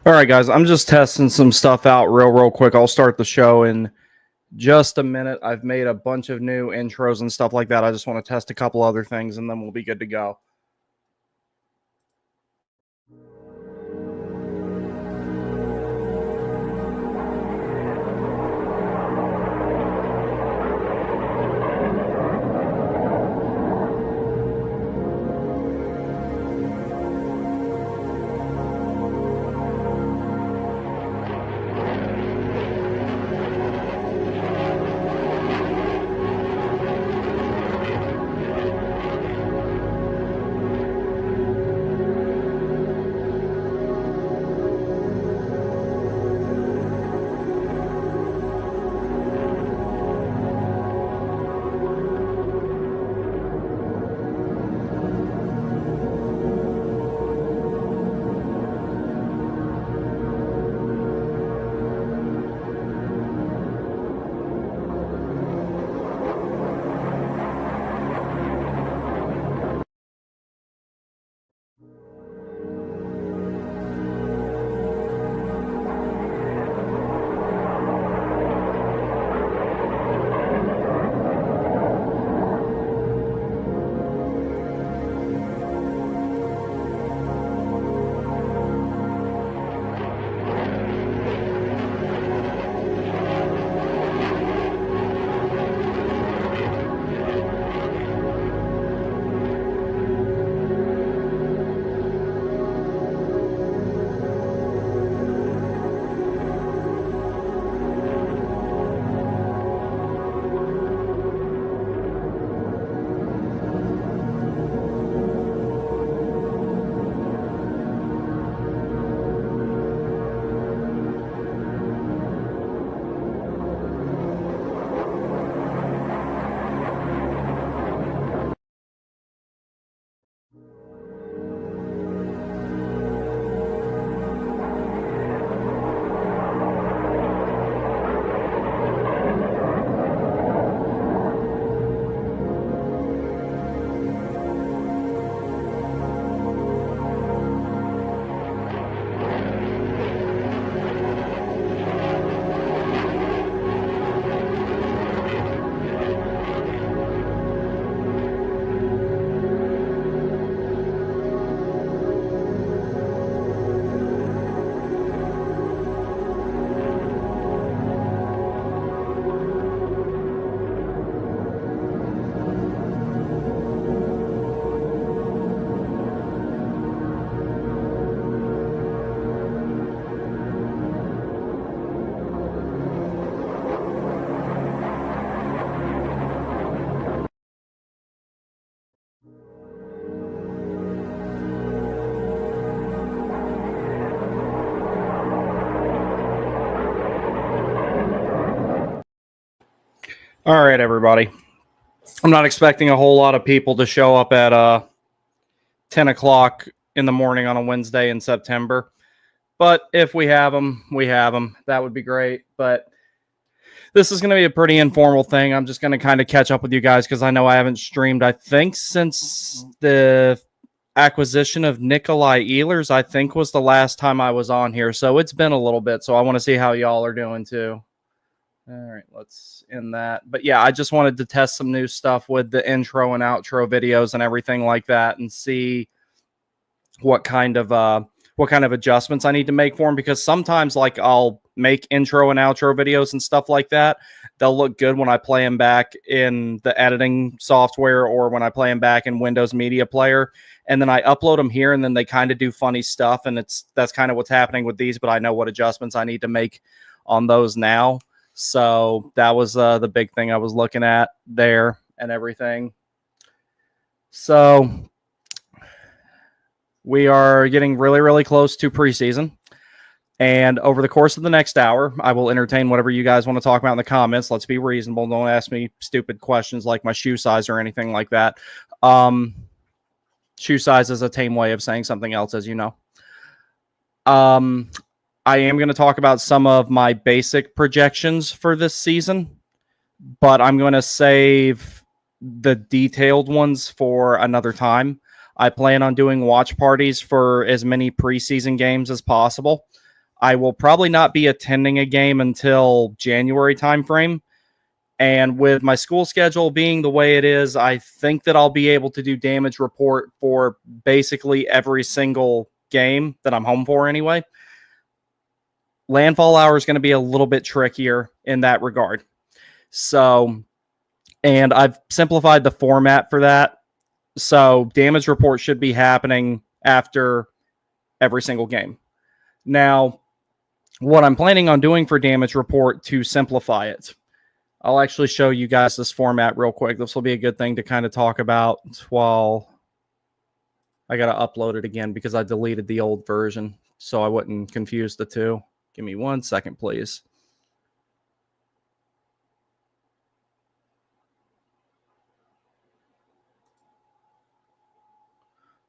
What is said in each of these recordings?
All right, guys, I'm just testing some stuff out real quick. I'll start the show in just a minute. I've made a bunch of new intros and stuff like that. I just want to test a couple other things and then we'll be good to go. All right, everybody. I'm not expecting a whole lot of people to show up at 10 o'clock in the morning on a Wednesday in September. But if we have them, we have them. That would be great. But this is going to be a pretty informal thing. I'm just going to kind of catch up with you guys because I know I haven't streamed, I think, since the acquisition of Nikolai Ehlers, I think, was the last time I was on here. So it's been a little bit. So I want to see how y'all are doing too. All right, let's end that. But yeah, I just wanted to test some new stuff with the intro and outro videos and everything like that and see what kind of adjustments I need to make for them, because sometimes like I'll make intro and outro videos and stuff like that. They'll look good when I play them back in the editing software or when I play them back in Windows Media Player. And then I upload them here and then they kind of do funny stuff. And that's kind of what's happening with these, but I know what adjustments I need to make on those now. So that was the big thing I was looking at there and everything. So we are getting really close to preseason. And over the course of the next hour, I will entertain whatever you guys want to talk about in the comments. Let's be reasonable. Don't ask me stupid questions like my shoe size or anything like that. Shoe size is a tame way of saying something else, as you know. I am going to talk about some of my basic projections for this season, but I'm going to save the detailed ones for another time. I plan on doing watch parties for as many preseason games as possible. I will probably not be attending a game until January timeframe. And with my school schedule being the way it is, I think that I'll be able to do damage report for basically every single game that I'm home for anyway. Landfall hour is going to be a little bit trickier in that regard. So, and I've simplified the format for that. So damage report should be happening after every single game. Now, what I'm planning on doing for damage report to simplify it, I'll actually show you guys this format real quick. This will be a good thing to kind of talk about while I got to upload it again because I deleted the old version so I wouldn't confuse the two. Give me 1 second, please.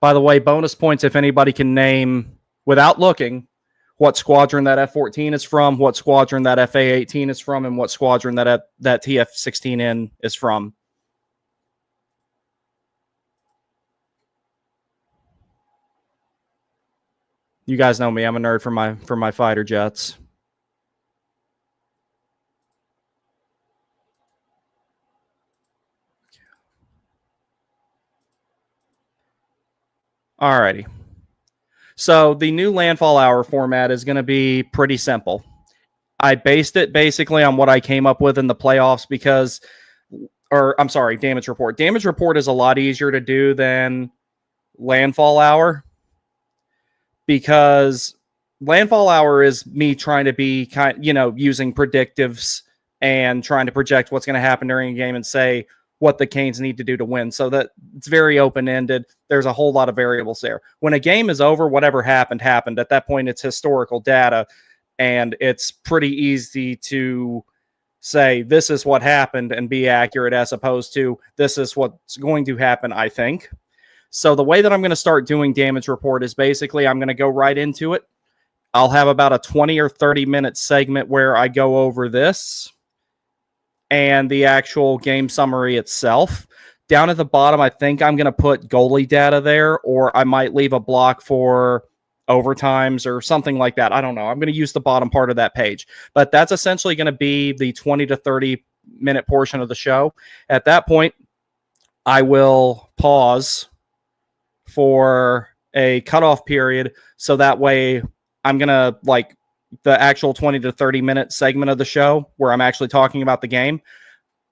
By the way, bonus points if anybody can name, without looking, what squadron that F-14 is from, what squadron that FA-18 is from, and what squadron that TF-16N is from. You guys know me. I'm a nerd for my fighter jets. Alrighty. So the new landfall hour format is going to be pretty simple. I based it basically on what I came up with in the playoffs because, or I'm sorry, damage report. Damage report is a lot easier to do than landfall hour because landfall hour is me trying to be using predictives and trying to project what's going to happen during a game and say what the Canes need to do to win. So that it's very open-ended. There's a whole lot of variables there. When a game is over, whatever happened, happened. At that point, it's historical data, and it's pretty easy to say this is what happened and be accurate as opposed to this is what's going to happen, I think. So the way that I'm going to start doing damage report is basically I'm going to go right into it. I'll have about a 20 or 30 minute segment where I go over this and the actual game summary itself. Down at the bottom, I think I'm going to put goalie data there, or I might leave a block for overtimes or something like that. I don't know. I'm going to use the bottom part of that page. But that's essentially going to be the 20 to 30 minute portion of the show. At that point, I will pause for a cutoff period. So that way I'm going to the actual 20 to 30 minute segment of the show where I'm actually talking about the game.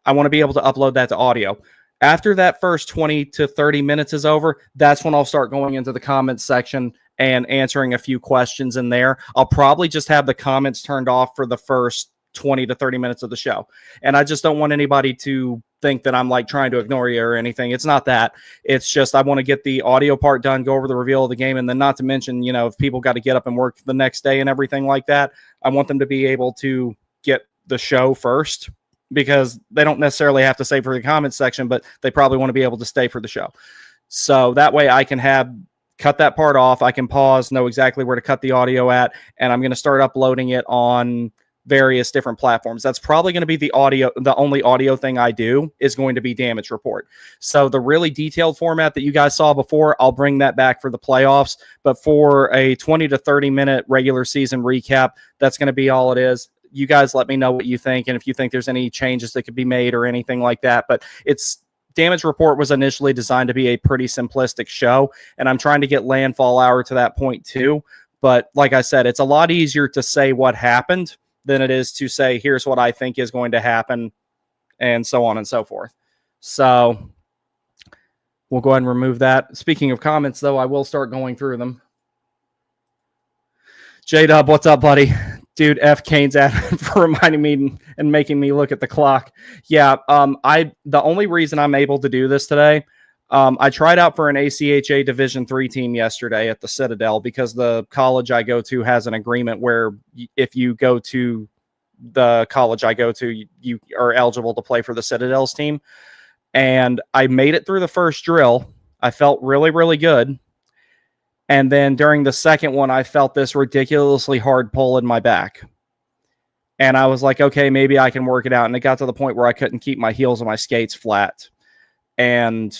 I want to be able to upload that to audio. After that first 20 to 30 minutes is over, that's when I'll start going into the comments section and answering a few questions in there. I'll probably just have the comments turned off for the first 20 to 30 minutes of the show. And I just don't want anybody to think that I'm trying to ignore you or anything. It's not that. It's just I want to get the audio part done, go over the reveal of the game, and then not to mention, if people got to get up and work the next day and everything like that, I want them to be able to get the show first because they don't necessarily have to stay for the comments section, but they probably want to be able to stay for the show. So that way I can cut that part off. I can pause, know exactly where to cut the audio at, and I'm going to start uploading it on various different platforms. That's probably going to be the only audio thing I do is going to be damage report. So the really detailed format that you guys saw before, I'll bring that back for the playoffs. But for a 20 to 30 minute regular season recap, that's going to be all it is. You guys let me know what you think and if you think there's any changes that could be made or anything like that. But damage report was initially designed to be a pretty simplistic show, and I'm trying to get landfall hour to that point too. But like I said, it's a lot easier to say what happened than it is to say, here's what I think is going to happen, and so on and so forth. So we'll go ahead and remove that. Speaking of comments, though, I will start going through them. J-Dub, what's up, buddy? Dude, F Canes for reminding me and making me look at the clock. Yeah, the only reason I'm able to do this today, I tried out for an ACHA Division III team yesterday at the Citadel because the college I go to has an agreement where if you go to the college I go to, you are eligible to play for the Citadel's team. And I made it through the first drill. I felt really, really good. And then during the second one, I felt this ridiculously hard pull in my back. And I was like, okay, maybe I can work it out. And it got to the point where I couldn't keep my heels on my skates flat. And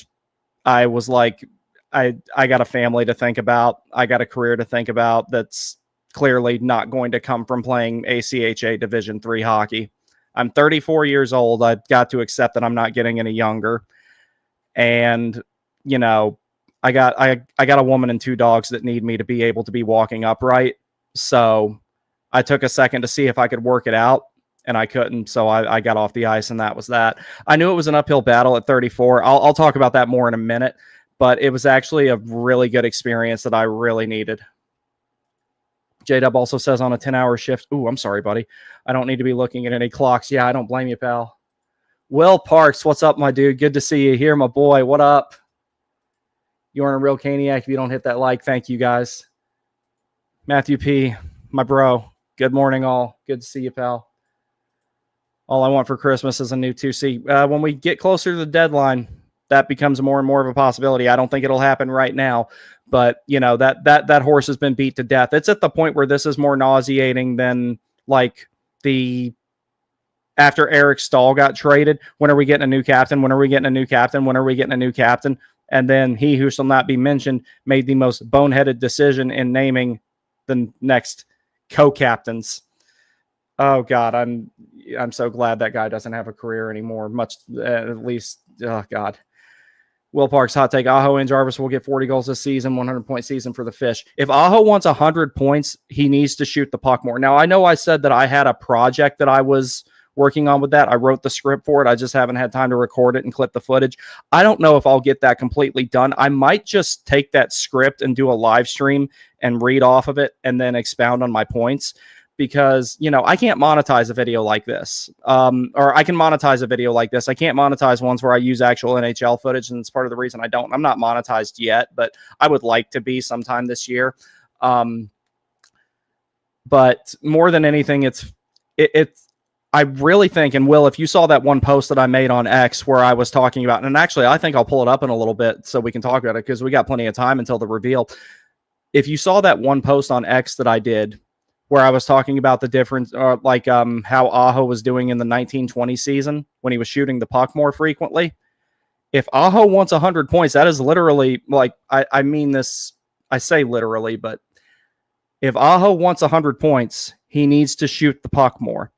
I was like, I got a family to think about. I got a career to think about that's clearly not going to come from playing ACHA Division III hockey. I'm 34 years old. I've got to accept that I'm not getting any younger. And, you know, I got a woman and 2 dogs that need me to be able to be walking upright. So I took a second to see if I could work it out, and I couldn't. So I got off the ice, and that was that. I knew it was an uphill battle at 34. I'll talk about that more in a minute, but it was actually a really good experience that I really needed. J-Dub also says on a 10-hour shift. Ooh, I'm sorry, buddy. I don't need to be looking at any clocks. Yeah, I don't blame you, pal. Will Parks, what's up, my dude? Good to see you here, my boy. What up? You aren't a real Caniac if you don't hit that like. Thank you, guys. Matthew P., my bro. Good morning, all. Good to see you, pal. All I want for Christmas is a new 2C. When we get closer to the deadline, that becomes more and more of a possibility. I don't think it'll happen right now, but you know that horse has been beat to death. It's at the point where this is more nauseating than like the after Eric Stahl got traded. When are we getting a new captain? When are we getting a new captain? When are we getting a new captain? And then he who shall not be mentioned made the most boneheaded decision in naming the next co-captains. Oh God, I'm so glad that guy doesn't have a career anymore. Much at least. Oh God. Will Parks hot take: Aho and Jarvis will get 40 goals this season, 100-point season for the Fish. If Aho wants 100 points, he needs to shoot the puck more. Now I know I said that I had a project that I was working on with that. I wrote the script for it. I just haven't had time to record it and clip the footage. I don't know if I'll get that completely done. I might just take that script and do a live stream and read off of it and then expound on my points. Because, you know, I can't monetize a video like this. Or I can monetize a video like this. I can't monetize ones where I use actual NHL footage, and it's part of the reason I don't. I'm not monetized yet, but I would like to be sometime this year. But more than anything, it's I really think, and Will, if you saw that one post that I made on X where I was talking about, and actually I think I'll pull it up in a little bit so we can talk about it because we got plenty of time until the reveal. If you saw that one post on X that I did, where I was talking about the difference, how Aho was doing in the 1920 season when he was shooting the puck more frequently. If Aho wants 100 points, that is literally, like, I mean this, I say literally, but if Aho wants 100 points, he needs to shoot the puck more.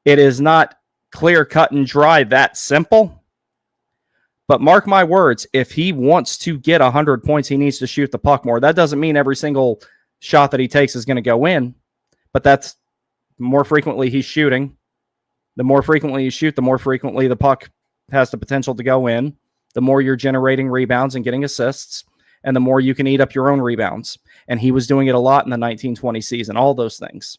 It is not clear, cut, and dry that simple. But mark my words, if he wants to get 100 points, he needs to shoot the puck more. That doesn't mean every single shot that he takes is going to go in. But that's more frequently he's shooting. The more frequently you shoot, the more frequently the puck has the potential to go in. The more you're generating rebounds and getting assists, and the more you can eat up your own rebounds. And he was doing it a lot in the 1920 season, all those things.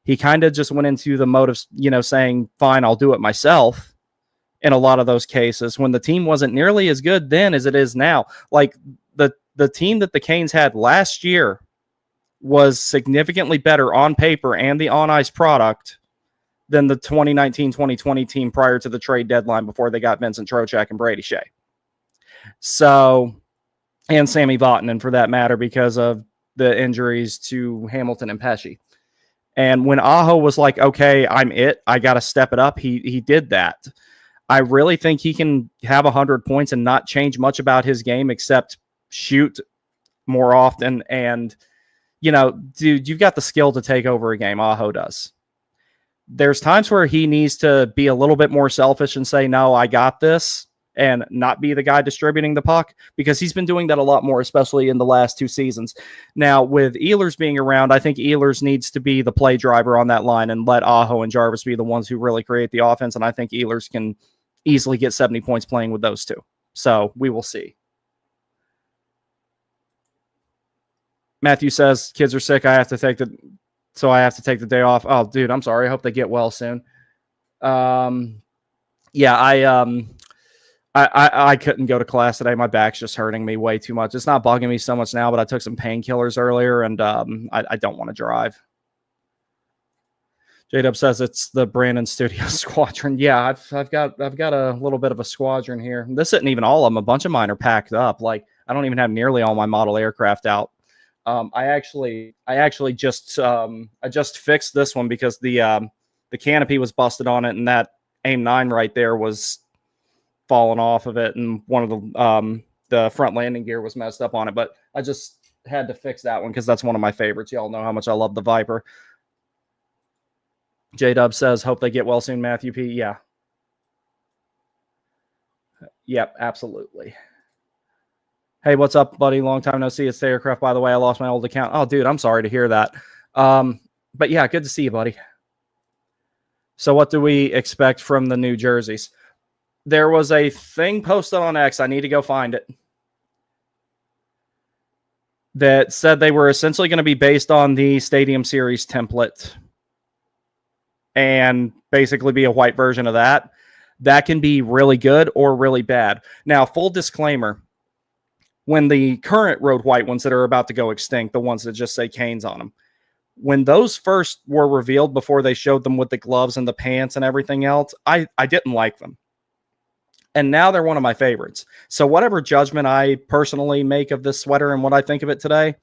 He kind of just went into the mode of, you know, saying, fine, I'll do it myself in a lot of those cases when the team wasn't nearly as good then as it is now. Like the team that the Canes had last year was significantly better on paper and the on-ice product than the 2019-2020 team prior to the trade deadline before they got Vincent Trocheck and Brady Shea. So, and Sammy Vatanen for that matter, because of the injuries to Hamilton and Pesci. And when Aho was like, okay, I got to step it up, he did that. I really think he can have 100 points and not change much about his game except shoot more often. And you know, dude, you've got the skill to take over a game. Aho does. There's times where he needs to be a little bit more selfish and say, no, I got this, and not be the guy distributing the puck, because he's been doing that a lot more, especially in the last 2 seasons. Now, with Ehlers being around, I think Ehlers needs to be the play driver on that line and let Aho and Jarvis be the ones who really create the offense, and I think Ehlers can easily get 70 points playing with those two. So we will see. Matthew says, kids are sick. I have to take the day off. Oh, dude, I'm sorry. I hope they get well soon. Yeah, I couldn't go to class today. My back's just hurting me way too much. It's not bugging me so much now, but I took some painkillers earlier, and I don't want to drive. J-Dub says it's the Brandon Studio Squadron. Yeah, I've got a little bit of a squadron here. This isn't even all of them. A bunch of mine are packed up. Like, I don't even have nearly all my model aircraft out. I actually just fixed this one because the canopy was busted on it, and that AIM-9 right there was falling off of it, and one of the front landing gear was messed up on it. But I just had to fix that one because that's one of my favorites. Y'all know how much I love the Viper. J-Dub says, hope they get well soon, Matthew P. Yeah. Yep, absolutely. Hey, what's up, buddy? Long time no see. It's Stayercraft, by the way. I lost my old account. Oh, dude, I'm sorry to hear that. But yeah, good to see you, buddy. So what do we expect from the new jerseys? There was a thing posted on X. I need to go find it. That said they were essentially going to be based on the Stadium Series template and basically be a white version of that. That can be really good or really bad. Now, full disclaimer, when the current road white ones that are about to go extinct, the ones that just say Canes on them, when those first were revealed before they showed them with the gloves and the pants and everything else, I didn't like them. And now they're one of my favorites. So whatever judgment I personally make of this sweater and what I think of it today,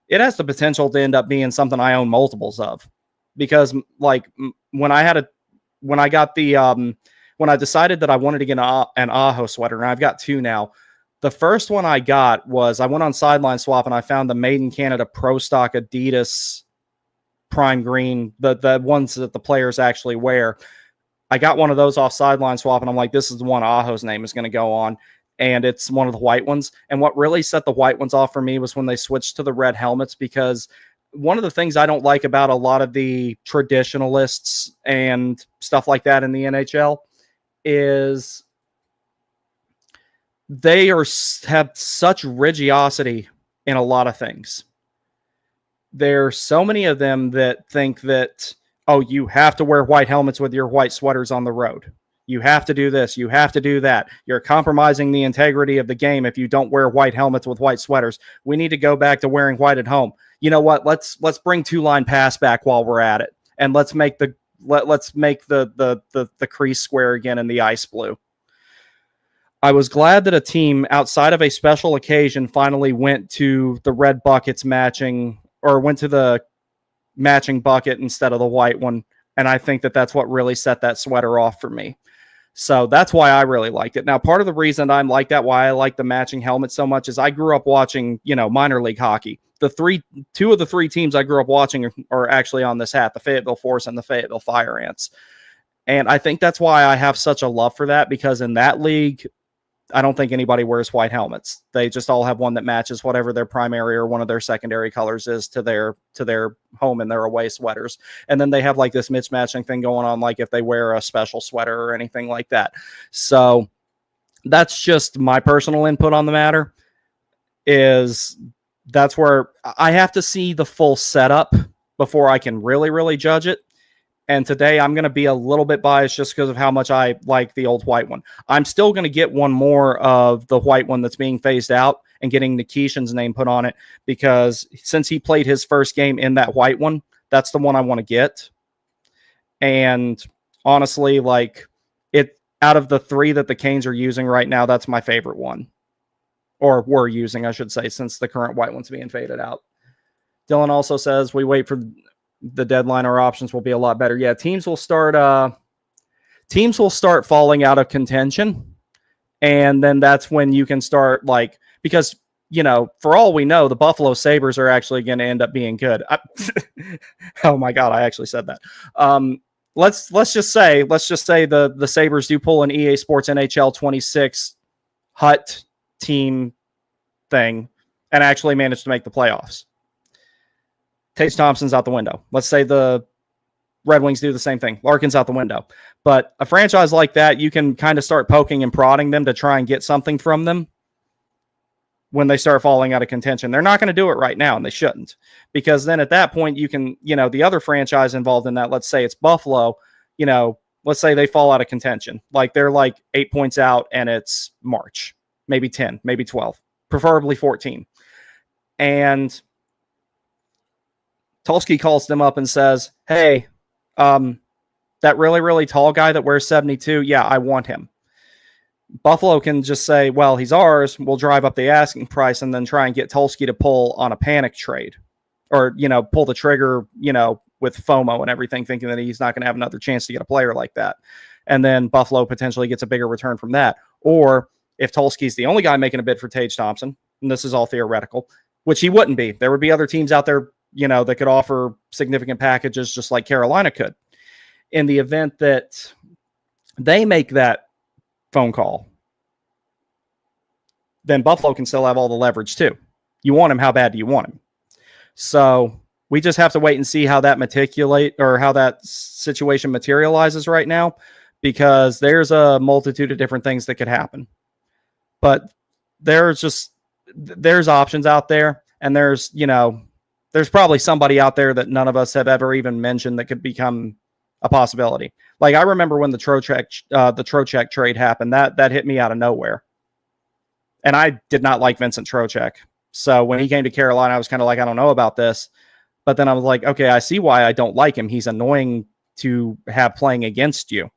it has the potential to end up being something I own multiples of. Because like when I decided that I wanted to get an Aho sweater, and I've got two now. The first one I got was I went on Sideline Swap and I found the Made in Canada Pro Stock Adidas Prime Green, the ones that the players actually wear. I got one of those off Sideline Swap and I'm like, this is the one Aho's name is going to go on. And it's one of the white ones. And what really set the white ones off for me was when they switched to the red helmets, because one of the things I don't like about a lot of the traditionalists and stuff like that in the NHL is they have such religiosity in a lot of things. There's so many of them that think that, oh, you have to wear white helmets with your white sweaters on the road. You have to do this. You have to do that. You're compromising the integrity of the game if you don't wear white helmets with white sweaters. We need to go back to wearing white at home. You know what? Let's bring two-line pass back while we're at it, and let's make the crease square again in the ice blue. I was glad that a team outside of a special occasion finally went to the red buckets matching, or went to the matching bucket instead of the white one. And I think that that's what really set that sweater off for me. So that's why I really liked it. Now, part of the reason I'm like that, why I like the matching helmet so much, is I grew up watching, minor league hockey. Two of the three teams I grew up watching are actually on this hat, the Fayetteville Force and the Fayetteville Fire Ants. And I think that's why I have such a love for that, because in that league, I don't think anybody wears white helmets. They just all have one that matches whatever their primary or one of their secondary colors is to their home and their away sweaters. And then they have like this mismatching thing going on, like if they wear a special sweater or anything like that. So that's just my personal input on the matter. That's where I have to see the full setup before I can really, really judge it. And today I'm going to be a little bit biased just because of how much I like the old white one. I'm still going to get one more of the white one that's being phased out and getting Nikishin's name put on it, because since he played his first game in that white one, that's the one I want to get. And honestly, like out of the three that the Canes are using right now, that's my favorite one. Or were using, I should say, since the current white one's being faded out. Dylan also says we wait for the deadline, our options will be a lot better. Yeah, teams will start falling out of contention, and then that's when you can start, like, because for all we know, the Buffalo Sabres are actually going to end up being good. Oh my god, I actually said that. Let's just say the Sabres do pull an EA Sports NHL 26 hut team thing and actually manage to make the playoffs. Tage Thompson's out the window. Let's say the Red Wings do the same thing. Larkin's out the window. But a franchise like that, you can kind of start poking and prodding them to try and get something from them when they start falling out of contention. They're not going to do it right now, and they shouldn't. Because then at that point, you can, the other franchise involved in that, let's say it's Buffalo, let's say they fall out of contention. Like they're like 8 points out and it's March, maybe 10, maybe 12, preferably 14. And Tulsky calls them up and says, hey, that really, really tall guy that wears 72, yeah, I want him. Buffalo can just say, well, he's ours. We'll drive up the asking price and then try and get Tulsky to pull on a panic trade, or, pull the trigger, with FOMO and everything, thinking that he's not going to have another chance to get a player like that. And then Buffalo potentially gets a bigger return from that. Or if Tulsky's the only guy making a bid for Tage Thompson, and this is all theoretical, which he wouldn't be. There would be other teams out there, that could offer significant packages just like Carolina could. In the event that they make that phone call, then Buffalo can still have all the leverage too. You want him. How bad do you want him? So we just have to wait and see how that how that situation materializes right now, because there's a multitude of different things that could happen. But there's options out there, and there's probably somebody out there that none of us have ever even mentioned that could become a possibility. Like, I remember when the Trocheck trade happened, that hit me out of nowhere. And I did not like Vincent Trocheck. So when he came to Carolina, I was kind of like, I don't know about this. But then I was like, okay, I see why I don't like him. He's annoying to have playing against you.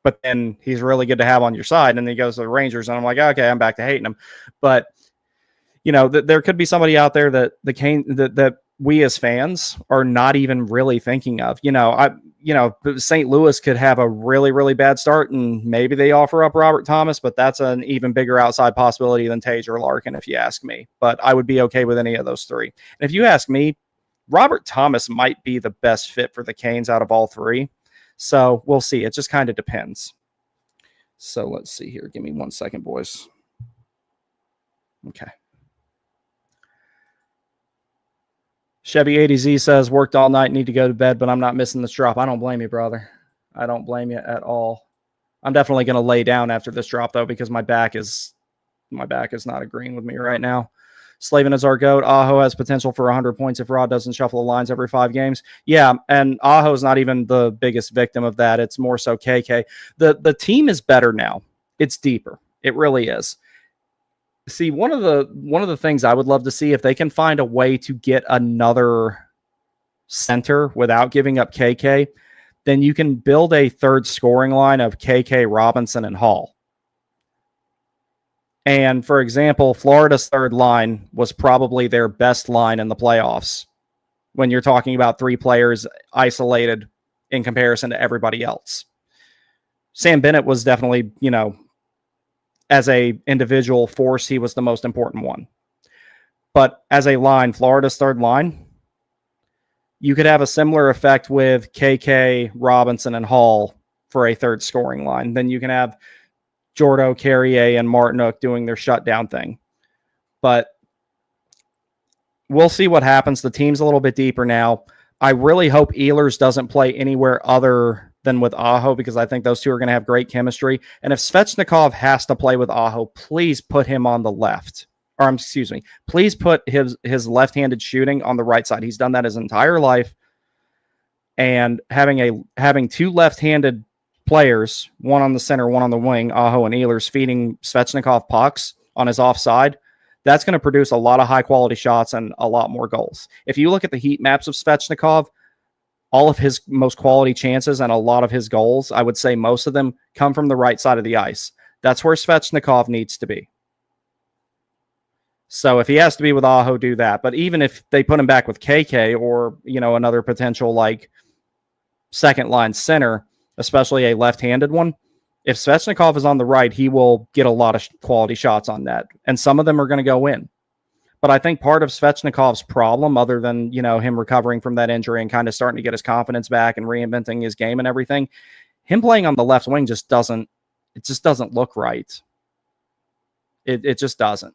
But then he's really good to have on your side. And then he goes to the Rangers, and I'm like, okay, I'm back to hating him. But, there could be somebody out there that we as fans are not even really thinking of. St. Louis could have a really, really bad start, and maybe they offer up Robert Thomas, but that's an even bigger outside possibility than Tage or Larkin, if you ask me. But I would be okay with any of those three. And if you ask me, Robert Thomas might be the best fit for the Canes out of all three. So we'll see. It just kind of depends. So let's see here. Give me 1 second, boys. Okay. Chevy 80Z says, worked all night, need to go to bed, but I'm not missing this drop. I don't blame you, brother. I don't blame you at all. I'm definitely going to lay down after this drop, though, because my back is not agreeing with me right now. Slavin is our GOAT. Aho has potential for 100 points if Rod doesn't shuffle the lines every 5 games. Yeah, and Aho is not even the biggest victim of that. It's more so KK. The team is better now. It's deeper. It really is. See, one of the things I would love to see, if they can find a way to get another center without giving up KK, then you can build a third scoring line of KK, Robinson, and Hall. And for example, Florida's third line was probably their best line in the playoffs when you're talking about 3 players isolated in comparison to everybody else. Sam Bennett was definitely, as a individual force, he was the most important one. But as a line, Florida's third line, you could have a similar effect with KK, Robinson, and Hall for a third scoring line. Then you can have Jordo, Carrier, and Martinook doing their shutdown thing. But we'll see what happens. The team's a little bit deeper now. I really hope Ehlers doesn't play anywhere other than with Aho, because I think those two are going to have great chemistry. And if Svechnikov has to play with Aho, please put him on the left. Or excuse me, please put his left-handed shooting on the right side. He's done that his entire life. And having 2 left-handed players, one on the center, one on the wing, Aho and Ehlers, feeding Svechnikov pucks on his offside, that's going to produce a lot of high-quality shots and a lot more goals. If you look at the heat maps of Svechnikov, all of his most quality chances and a lot of his goals, I would say most of them, come from the right side of the ice. That's where Svechnikov needs to be. So if he has to be with Aho, do that. But even if they put him back with KK or, another potential like second line center, especially a left-handed one, if Svechnikov is on the right, he will get a lot of quality shots on net. And some of them are going to go in. But I think part of Svechnikov's problem, other than, him recovering from that injury and kind of starting to get his confidence back and reinventing his game and everything, him playing on the left wing just doesn't look right. It just doesn't.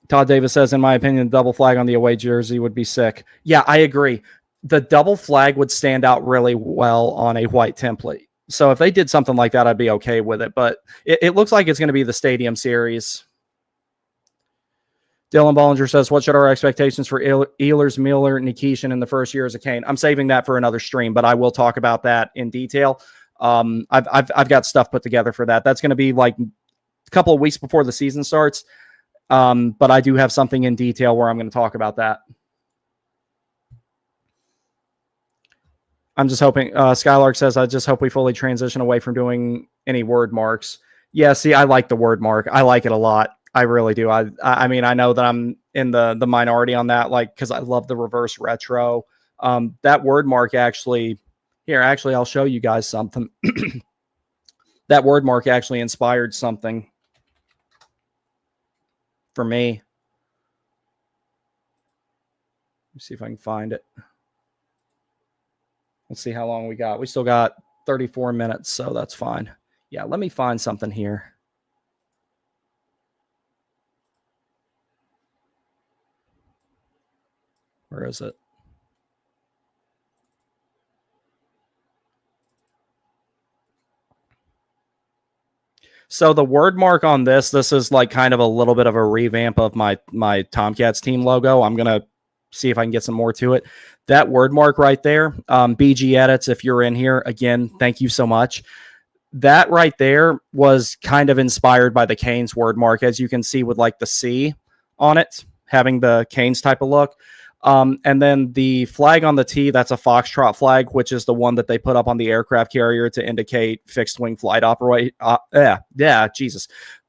Todd Davis says, in my opinion, the double flag on the away jersey would be sick. Yeah, I agree. The double flag would stand out really well on a white template. So if they did something like that, I'd be okay with it. But it looks like it's going to be the Stadium Series. Dylan Bollinger says, what should our expectations for Ehlers, Miller, Nikishin in the first year as a Cane? I'm saving that for another stream, but I will talk about that in detail. I've got stuff put together for that. That's going to be like a couple of weeks before the season starts. But I do have something in detail where I'm going to talk about that. I'm just hoping, Skylark says, I just hope we fully transition away from doing any word marks. Yeah, see, I like the word mark. I like it a lot. I really do. I mean, I know that I'm in the minority on that, like, because I love the reverse retro. That word mark actually, I'll show you guys something. That word mark actually inspired something. for me. Let me see if I can find it. Let's see how long we got. We still got 34 minutes, so that's fine. Yeah, let me find something here. Where is it? So the word mark on this is like kind of a little bit of a revamp of my Tomcats team logo. I'm going to see if I can get some more to it. That word mark right there, BG Edits, if you're in here, again, thank you so much. That right there was kind of inspired by the Canes word mark, as you can see with like the C on it, having the Canes type of look. And then the flag on the T, that's a Foxtrot flag, which is the one that they put up on the aircraft carrier to indicate fixed wing flight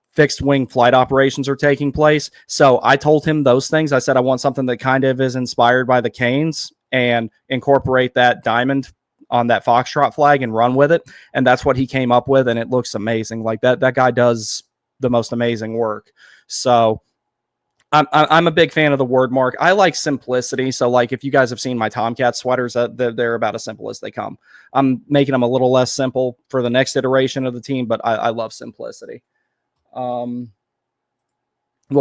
fixed wing flight operations are taking place. So I told him those things. I said, I want something that kind of is inspired by the Canes and incorporate that diamond on that Foxtrot flag and run with it. And that's what he came up with. And it looks amazing. Like that guy does the most amazing work. So I'm a big fan of the word mark. I like simplicity. So like if you guys have seen my Tomcat sweaters, they're about as simple as they come. I'm making them a little less simple for the next iteration of the team, but I love simplicity. Will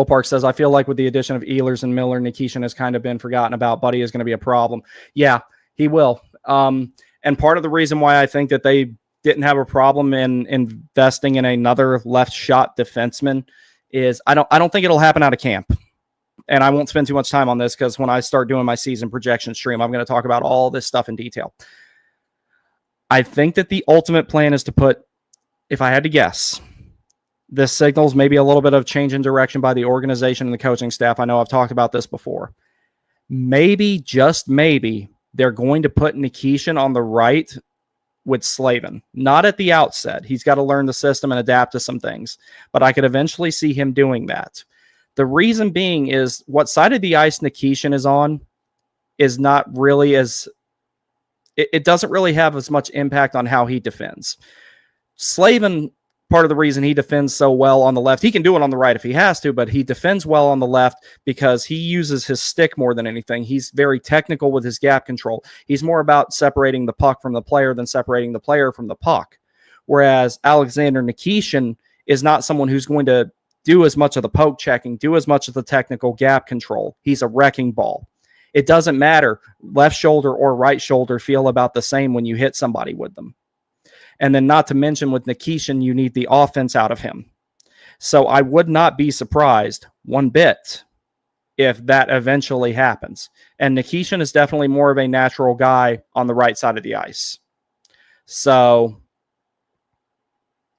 Park says, I feel like with the addition of Ehlers and Miller, Nikishin has kind of been forgotten about. Buddy is going to be a problem. Yeah, he will. And part of the reason why I think that they didn't have a problem in investing in another left shot defenseman is I don't think it'll happen out of camp. And I won't spend too much time on this because when I start doing my season projection stream, I'm going to talk about all this stuff in detail. I think that the ultimate plan is to put, if I had to guess, this signals maybe a little bit of change in direction by the organization and the coaching staff. I know I've talked about this before. Maybe, just maybe, they're going to put Nikishin on the right with Slavin. Not at the outset. He's got to learn the system and adapt to some things. But I could eventually see him doing that. The reason being is what side of the ice Nikishin is on is not really as... It doesn't really have as much impact on how he defends. Slavin, part of the reason he defends so well on the left, he can do it on the right if he has to, but he defends well on the left because he uses his stick more than anything. He's very technical with his gap control. He's more about separating the puck from the player than separating the player from the puck. Whereas Alexander Nikishin is not someone who's going to do as much of the poke checking, do as much of the technical gap control. He's a wrecking ball. It doesn't matter. Left shoulder or right shoulder feel about the same when you hit somebody with them. And then not to mention with Nikishin, you need the offense out of him. So I would not be surprised one bit if that eventually happens. And Nikishin is definitely more of a natural guy on the right side of the ice. So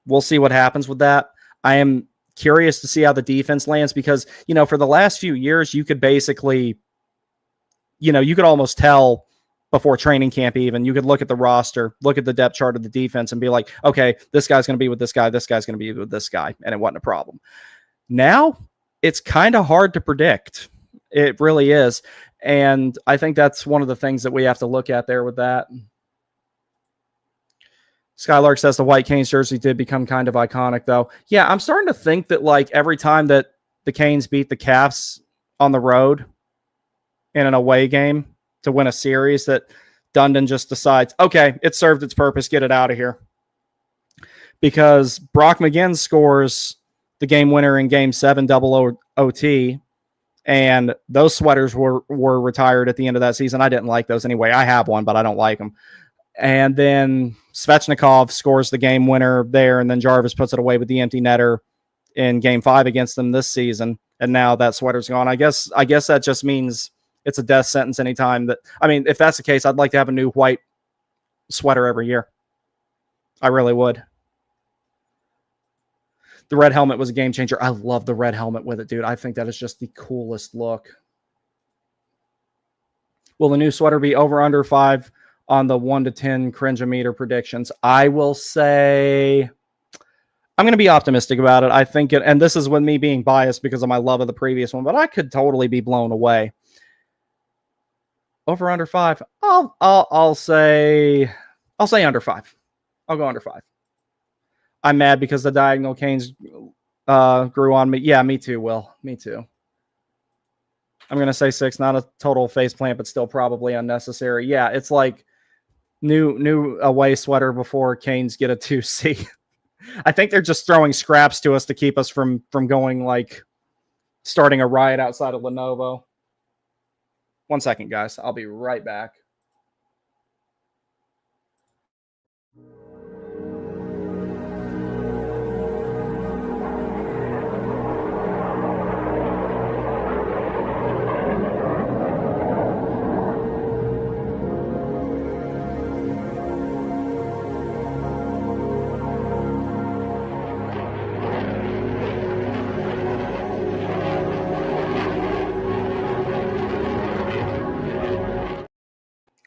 we'll see what happens with that. I am curious to see how the defense lands because, you know, for the last few years, you could basically, you know, you could almost tell before training camp even, you could look at the roster, look at the depth chart of the defense and be like, okay, this guy's going to be with this guy, this guy's going to be with this guy, and it wasn't a problem. Now, it's kind of hard to predict. It really is. And I think that's one of the things that we have to look at there with that. Skylark says the white Canes jersey did become kind of iconic, though. Yeah, I'm starting to think that, like, every time that the Canes beat the Caps on the road in an away game to win a series, that Dundon just decides, okay, it served its purpose, get it out of here. Because Brock McGinn scores the game winner in Game 7 double OT, and those sweaters were retired at the end of that season. I didn't like those anyway. I have one, but I don't like them. And then Svechnikov scores the game winner there, and then Jarvis puts it away with the empty netter in Game 5 against them this season, and now that sweater's gone. I guess that just means it's a death sentence anytime that... I mean, if that's the case, I'd like to have a new white sweater every year. I really would. The red helmet was a game changer. I love the red helmet with it, dude. I think that is just the coolest look. Will the new sweater be over under 5 on the 1 to 10 cringe-o-meter predictions? I will say... I'm going to be optimistic about it. I think it... And this is with me being biased because of my love of the previous one, but I could totally be blown away. Over under 5. I'll say under 5. I'll go under 5. I'm mad because the Diagonal Canes grew on me. Yeah, me too, Will. Me too. I'm going to say 6, not a total face plant, but still probably unnecessary. Yeah, it's like new away sweater before Canes get a 2C. I think they're just throwing scraps to us to keep us from going, like, starting a riot outside of Lenovo. 1 second, guys. I'll be right back.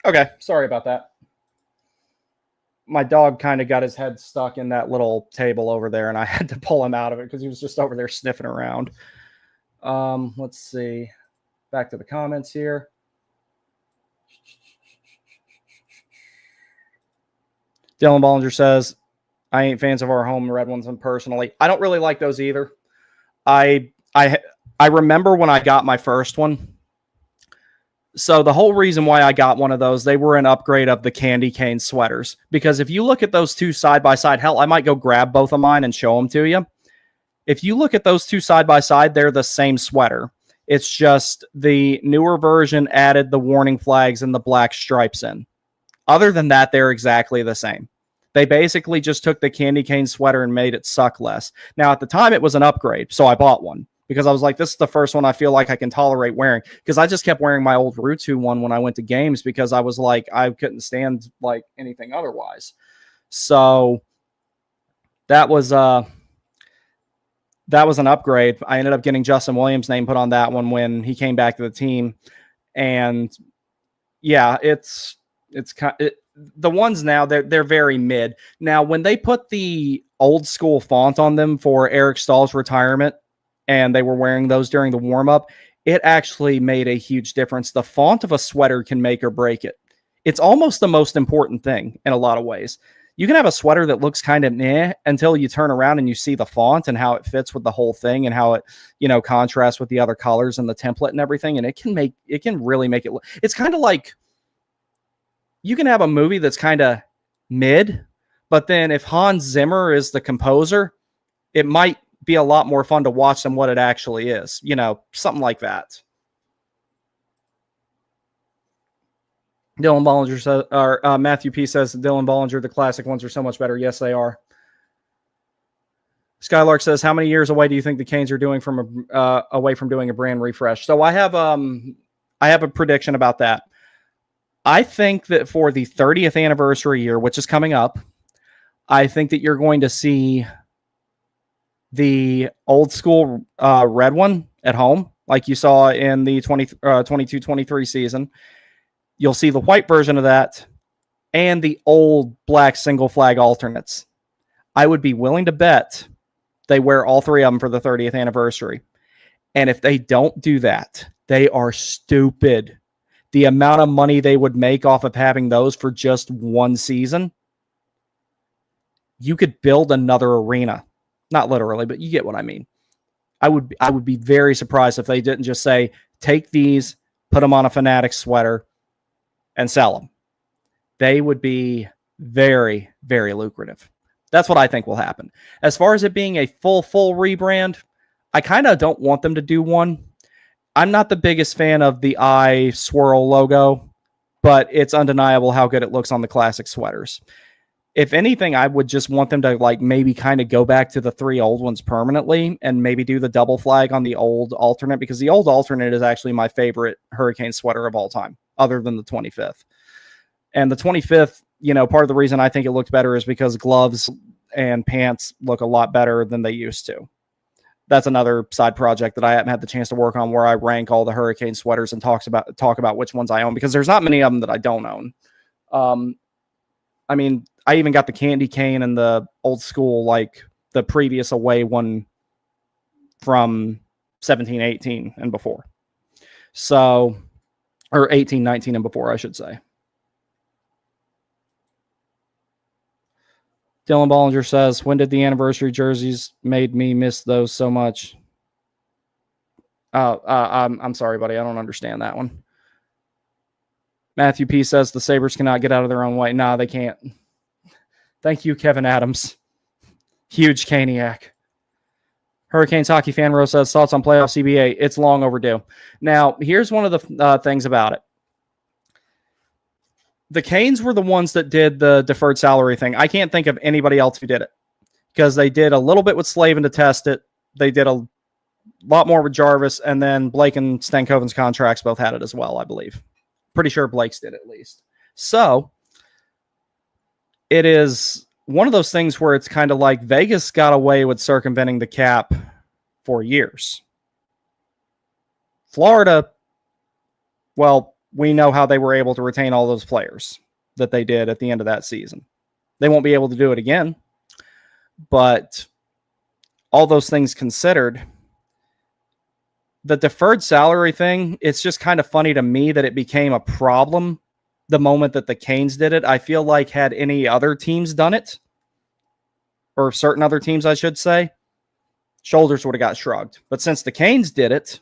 Okay, sorry about that. My dog kind of got his head stuck in that little table over there, and I had to pull him out of it because he was just over there sniffing around. Let's see. Back to the comments here. Dylan Bollinger says, I ain't fans of our home red ones, and personally, I don't really like those either. I remember when I got my first one. So the whole reason why I got one of those, they were an upgrade of the candy cane sweaters. Because if you look at those two side by side, hell, I might go grab both of mine and show them to you. If you look at those two side by side, they're the same sweater. It's just the newer version added the warning flags and the black stripes in. Other than that, they're exactly the same. They basically just took the candy cane sweater and made it suck less. Now, at the time, it was an upgrade, so I bought one. Because I was like, this is the first one I feel like I can tolerate wearing. Because I just kept wearing my old Rutu one when I went to games because I was like, I couldn't stand like anything otherwise. So that was an upgrade. I ended up getting Justin Williams' name put on that one when he came back to the team. And yeah, it's kind of, the ones now, they're very mid. Now, when they put the old school font on them for Eric Stahl's retirement, and they were wearing those during the warm-up, it actually made a huge difference. The font of a sweater can make or break it. It's almost the most important thing in a lot of ways. You can have a sweater that looks kind of meh until you turn around and you see the font and how it fits with the whole thing and how it, contrasts with the other colors and the template and everything. And it can really make it look. It's kind of like you can have a movie that's kind of mid, but then if Hans Zimmer is the composer, it might be a lot more fun to watch than what it actually is. Something like that. Dylan Bollinger says, or Matthew P says, Dylan Bollinger, the classic ones are so much better. Yes, they are. Skylark says, how many years away do you think the Canes are doing from away from doing a brand refresh? So I have a prediction about that. I think that for the 30th anniversary year, which is coming up, I think that you're going to see the old school red one at home, like you saw in the 22-23 season. You'll see the white version of that and the old black single flag alternates. I would be willing to bet they wear all three of them for the 30th anniversary. And if they don't do that, they are stupid. The amount of money they would make off of having those for just one season, you could build another arena. Not literally, but you get what I mean. I would be very surprised if they didn't just say, take these, put them on a Fanatic sweater, and sell them. They would be very, very lucrative. That's what I think will happen. As far as it being a full rebrand, I kind of don't want them to do one. I'm not the biggest fan of the eye swirl logo, but it's undeniable how good it looks on the classic sweaters. If anything, I would just want them to maybe kind of go back to the three old ones permanently and maybe do the double flag on the old alternate, because the old alternate is actually my favorite Hurricane sweater of all time, other than the 25th. And the 25th, part of the reason I think it looked better is because gloves and pants look a lot better than they used to. That's another side project that I haven't had the chance to work on, where I rank all the Hurricane sweaters and talk about which ones I own, because there's not many of them that I don't own. I even got the candy cane and the old school, the previous away one from 17-18 and before. So, or 18-19 and before, I should say. Dylan Bollinger says, when did the anniversary jerseys made me miss those so much? I'm sorry, buddy. I don't understand that one. Matthew P says the Sabres cannot get out of their own way. Nah, they can't. Thank you, Kevin Adams. Huge Caniac. Hurricanes Hockey Fan Row says, thoughts on playoff CBA? It's long overdue. Now, here's one of the things about it. The Canes were the ones that did the deferred salary thing. I can't think of anybody else who did it because they did a little bit with Slavin to test it. They did a lot more with Jarvis, and then Blake and Stankoven's contracts both had it as well, I believe. Pretty sure Blake's did at least. So it is one of those things where it's kind of like Vegas got away with circumventing the cap for years. Florida, well, we know how they were able to retain all those players that they did at the end of that season. They won't be able to do it again. But all those things considered, the deferred salary thing, it's just kind of funny to me that it became a problem the moment that the Canes did it. I feel like had any other teams done it, or certain other teams, I should say, shoulders would have got shrugged. But since the Canes did it,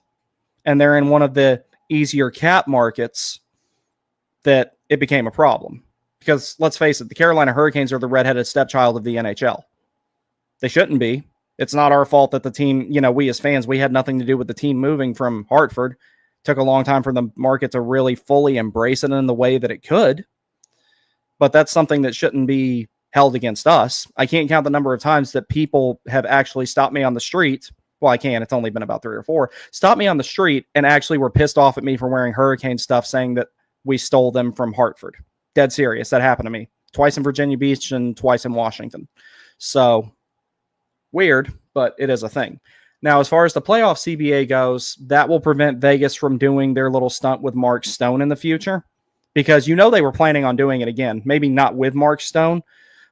and they're in one of the easier cap markets, that it became a problem. Because let's face it, the Carolina Hurricanes are the redheaded stepchild of the NHL. They shouldn't be. It's not our fault that the team, we as fans, we had nothing to do with the team moving from Hartford. Took a long time for the market to really fully embrace it in the way that it could. But that's something that shouldn't be held against us. I can't count the number of times that people have actually stopped me on the street. Well, I can. It's only been about 3 or 4. Stopped me on the street and actually were pissed off at me for wearing Hurricane stuff, saying that we stole them from Hartford. Dead serious. That happened to me. Twice in Virginia Beach and twice in Washington. So, weird, but it is a thing. Now, as far as the playoff CBA goes, that will prevent Vegas from doing their little stunt with Mark Stone in the future. Because they were planning on doing it again. Maybe not with Mark Stone,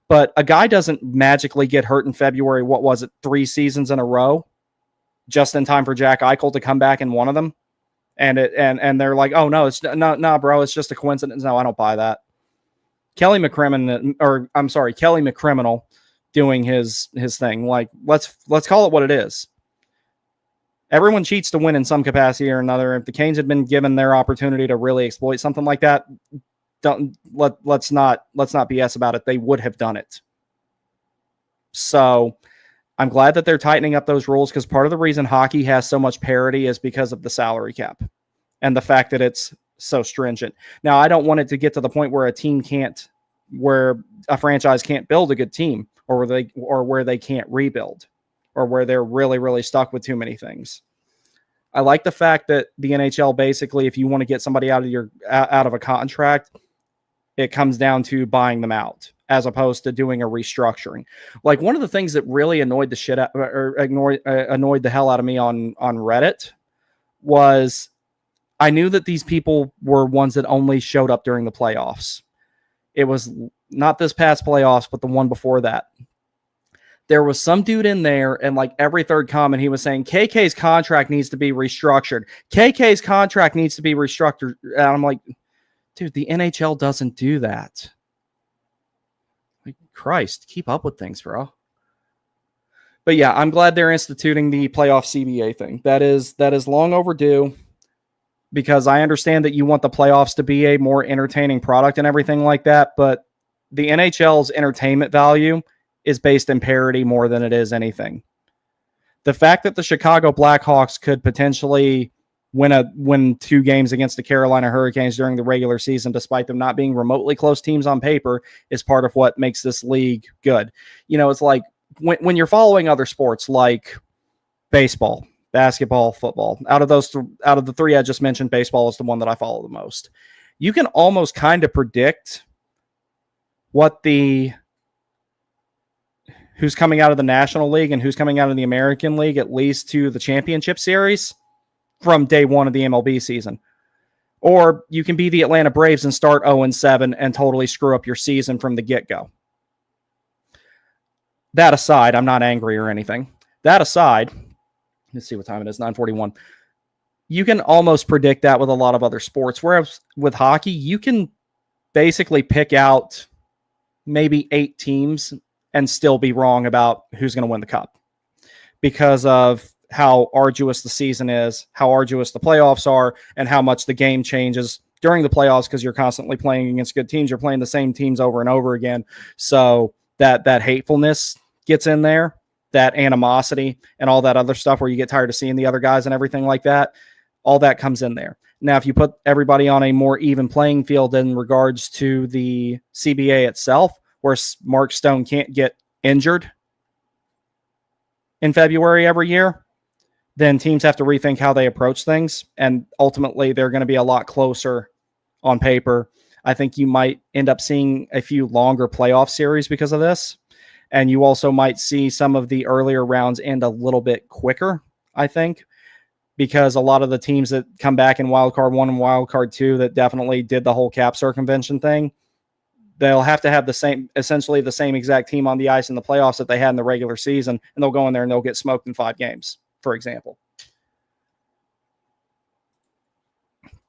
but a guy doesn't magically get hurt in February, 3 seasons in a row, just in time for Jack Eichel to come back in one of them. And they're like, oh no, it's no, bro, it's just a coincidence. No, I don't buy that. Kelly McCriminal doing his thing. Like, let's call it what it is. Everyone cheats to win in some capacity or another. If the Canes had been given their opportunity to really exploit something like that, let's not BS about it. They would have done it. So I'm glad that they're tightening up those rules, because part of the reason hockey has so much parity is because of the salary cap and the fact that it's so stringent. Now, I don't want it to get to the point where where a franchise can't build a good team, or where they can't rebuild, or where they're really, really stuck with too many things. I like the fact that the NHL, basically, if you want to get somebody out of a contract, it comes down to buying them out, as opposed to doing a restructuring. Like, one of the things that really annoyed the hell out of me on Reddit was, I knew that these people were ones that only showed up during the playoffs. It was not this past playoffs, but the one before that. There was some dude in there, and like every third comment, he was saying, KK's contract needs to be restructured. KK's contract needs to be restructured. And I'm like, dude, the NHL doesn't do that. Like, Christ, keep up with things, bro. But yeah, I'm glad they're instituting the playoff CBA thing. That is long overdue, because I understand that you want the playoffs to be a more entertaining product and everything like that, but the NHL's entertainment value is based in parity more than it is anything. The fact that the Chicago Blackhawks could potentially win 2 games against the Carolina Hurricanes during the regular season, despite them not being remotely close teams on paper, is part of what makes this league good. It's like when you're following other sports like baseball, basketball, football. Out of the 3 I just mentioned, baseball is the one that I follow the most. You can almost kind of predict who's coming out of the National League and who's coming out of the American League, at least to the championship series, from day one of the MLB season. Or you can be the Atlanta Braves and start 0-7 and totally screw up your season from the get-go. That aside, I'm not angry or anything. That aside, let's see what time it is, 9:41. You can almost predict that with a lot of other sports. Whereas with hockey, you can basically pick out maybe 8 teams and still be wrong about who's going to win the cup because of how arduous the season is, how arduous the playoffs are, and how much the game changes during the playoffs because you're constantly playing against good teams. You're playing the same teams over and over again. So that hatefulness gets in there, that animosity and all that other stuff where you get tired of seeing the other guys and everything like that. All that comes in there. Now, if you put everybody on a more even playing field in regards to the CBA itself, where Mark Stone can't get injured in February every year, then teams have to rethink how they approach things. And ultimately, they're going to be a lot closer on paper. I think you might end up seeing a few longer playoff series because of this. And you also might see some of the earlier rounds end a little bit quicker, I think, because a lot of the teams that come back in Wild Card 1 and Wild Card 2 that definitely did the whole cap circumvention thing, they'll have to have essentially the same exact team on the ice in the playoffs that they had in the regular season, and they'll go in there and they'll get smoked in 5 games, for example.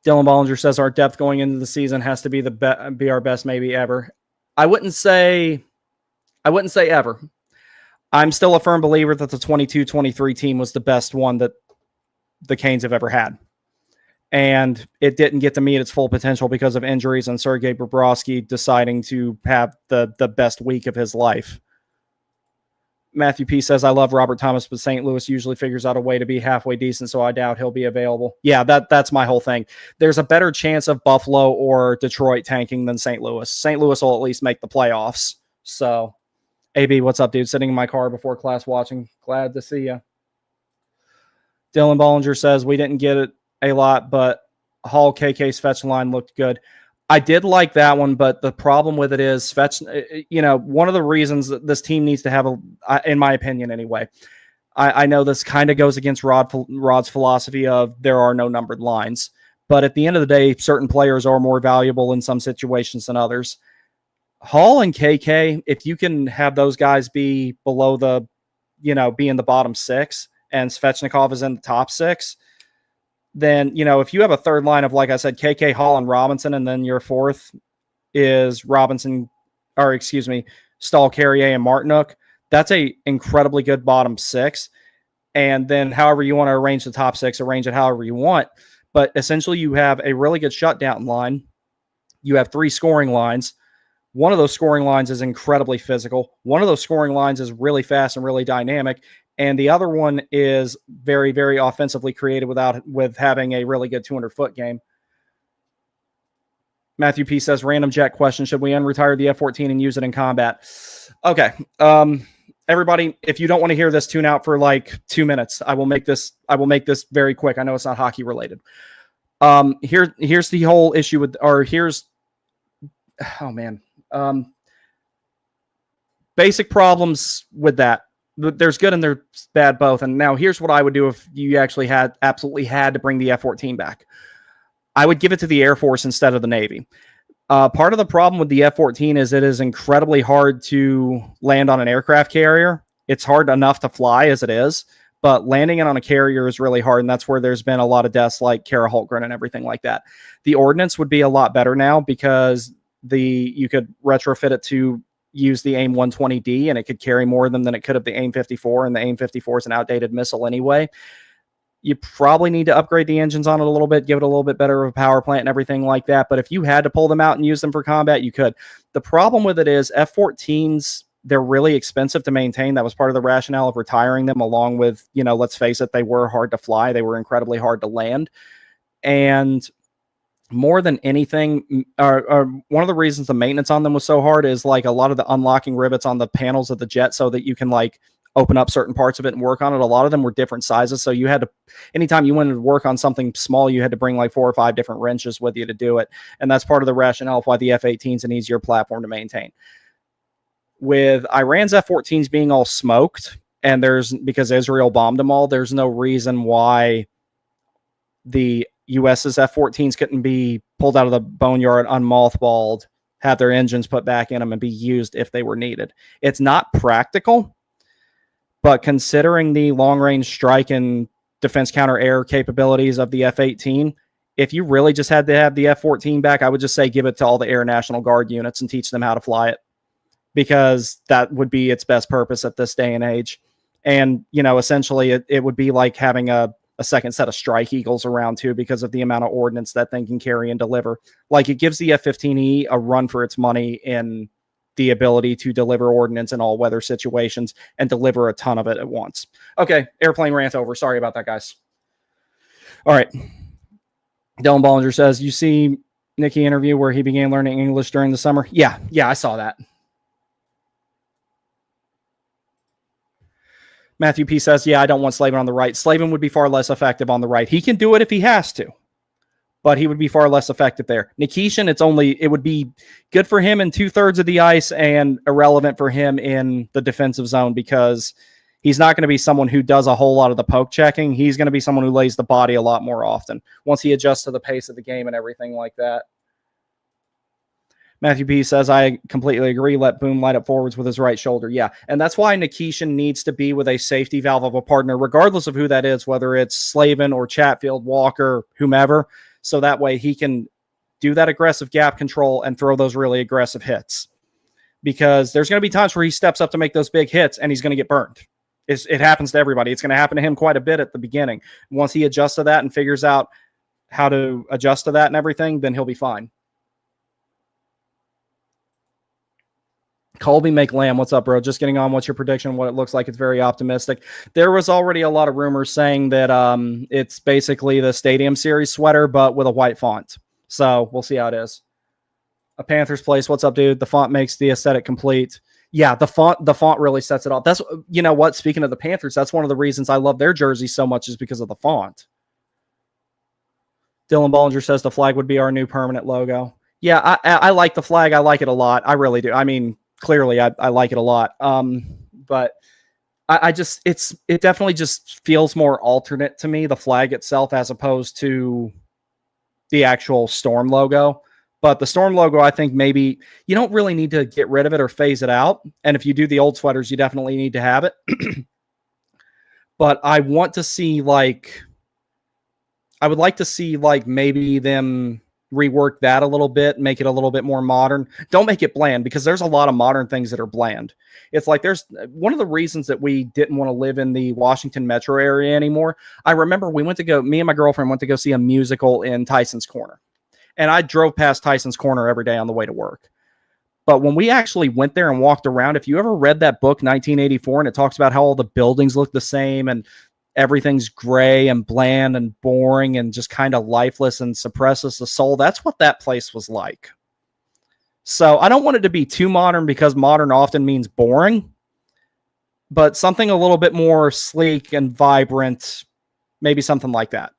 Dylan Bollinger says our depth going into the season has to be be our best maybe ever. I wouldn't say ever. I'm still a firm believer that the 22-23 team was the best one that the Canes have ever had. And it didn't get to meet its full potential because of injuries and Sergei Bobrovsky deciding to have the best week of his life. Matthew P. says, I love Robert Thomas, but St. Louis usually figures out a way to be halfway decent, so I doubt he'll be available. Yeah, that's my whole thing. There's a better chance of Buffalo or Detroit tanking than St. Louis. St. Louis will at least make the playoffs. So, AB, what's up, dude? Sitting in my car before class watching. Glad to see you. Dylan Bollinger says, we didn't get it a lot, but Hall KK's fetch line looked good. I did like that one, but the problem with it is fetch, one of the reasons that this team needs to have in my opinion anyway, I know this kind of goes against Rod's philosophy of there are no numbered lines, but at the end of the day, certain players are more valuable in some situations than others. Hall and KK, if you can have those guys be below be in the bottom 6 and Svechnikov is in the top 6, then, if you have a third line of, like I said, KK, Hall, and Robinson, and then your fourth is Stahl, Carrier, and Martinook, that's a incredibly good bottom 6. And then however you want to arrange the top 6, arrange it however you want. But essentially you have a really good shutdown line. You have 3 scoring lines. One of those scoring lines is incredibly physical. One of those scoring lines is really fast and really dynamic. And the other one is very, very offensively created with having a really good 200-foot game. Matthew P. says, random jet question. Should we unretire the F-14 and use it in combat? Okay. Everybody, if you don't want to hear this, tune out for like 2 minutes. I will make this very quick. I know it's not hockey related. Here's the whole issue basic problems with that. There's good and there's bad both. And now here's what I would do if you actually absolutely had to bring the F-14 back. I would give it to the Air Force instead of the Navy. Part of the problem with the F-14 is it is incredibly hard to land on an aircraft carrier. It's hard enough to fly as it is, but landing it on a carrier is really hard, and that's where there's been a lot of deaths like Kara Holtgren and everything like that. The ordnance would be a lot better now because you could retrofit it to use the AIM-120D, and it could carry more than it could have the AIM-54, and the AIM-54 is an outdated missile anyway. You probably need to upgrade the engines on it a little bit, give it a little bit better of a power plant and everything like that. But if you had to pull them out and use them for combat, you could. The problem with it is F-14s, they're really expensive to maintain. That was part of the rationale of retiring them, along with, let's face it, they were hard to fly. They were incredibly hard to land. And more than anything, one of the reasons the maintenance on them was so hard is like a lot of the unlocking rivets on the panels of the jet so that you can like open up certain parts of it and work on it. A lot of them were different sizes. So you had to, anytime you wanted to work on something small, you had to bring like 4 or 5 different wrenches with you to do it. And that's part of the rationale of why the F-18 is an easier platform to maintain. With Iran's F-14s being all smoked, and because Israel bombed them all, there's no reason why the US's F-14s couldn't be pulled out of the boneyard, unmothballed, have their engines put back in them, and be used if they were needed. It's not practical, but considering the long-range strike and defense counter-air capabilities of the F-18, if you really just had to have the F-14 back, I would just say give it to all the Air National Guard units and teach them how to fly it. because that would be its best purpose at this day and age. And, essentially it would be like having a second set of Strike Eagles around too, because of the amount of ordnance that thing can carry and deliver. Like, it gives the F-15E a run for its money in the ability to deliver ordnance in all weather situations and deliver a ton of it at once. Okay, airplane rant over. Sorry about that, guys. All right. Dylan Bollinger says, you see Nicky interview where he began learning English during the summer? Yeah, I saw that. Matthew P. says, yeah, I don't want Slavin on the right. Slavin would be far less effective on the right. He can do it if he has to, but he would be far less effective there. Nikishin, it would be good for him in 2/3 of the ice and irrelevant for him in the defensive zone, because he's not going to be someone who does a whole lot of the poke checking. He's going to be someone who lays the body a lot more often once he adjusts to the pace of the game and everything like that. Matthew P. says, I completely agree. Let Boone light up forwards with his right shoulder. Yeah, and that's why Nikishin needs to be with a safety valve of a partner, regardless of who that is, whether it's Slavin or Chatfield, Walker, whomever, so that way he can do that aggressive gap control and throw those really aggressive hits. Because there's going to be times where he steps up to make those big hits and he's going to get burned. It happens to everybody. It's going to happen to him quite a bit at the beginning. Once he adjusts to that and figures out how to adjust to that and everything, then he'll be fine. Colby McLam, what's up, bro? Just getting on. What's your prediction? What it looks like? It's very optimistic. There was already a lot of rumors saying that it's basically the Stadium Series sweater, but with a white font. So we'll see how it is. A Panthers place. What's up, dude? The font makes the aesthetic complete. Yeah, the font really sets it off. That's, you know what? Speaking of the Panthers, that's one of the reasons I love their jersey so much, is because of the font. Dylan Bollinger says the flag would be our new permanent logo. Yeah, I like the flag. I like it a lot. I really do. I mean, clearly I like it a lot. But it definitely just feels more alternate to me, the flag itself, as opposed to the actual Storm logo. But the Storm logo, I think maybe you don't really need to get rid of it or phase it out. And if you do the old sweaters, you definitely need to have it. But I want to see I would like to see maybe them rework that a little bit, make it a little bit more modern. Don't make it bland, because there's a lot of modern things that are bland. It's like there's one of the reasons that we didn't want to live in the Washington metro area anymore. I remember me and my girlfriend went to go see a musical in Tyson's Corner. And I drove past Tyson's Corner every day on the way to work. But when we actually went there and walked around, if you ever read that book, 1984, and it talks about how all the buildings look the same and everything's gray and bland and boring and just kind of lifeless and suppresses the soul, that's what that place was like. So I don't want it to be too modern, because modern often means boring, but something a little bit more sleek and vibrant, maybe something like that,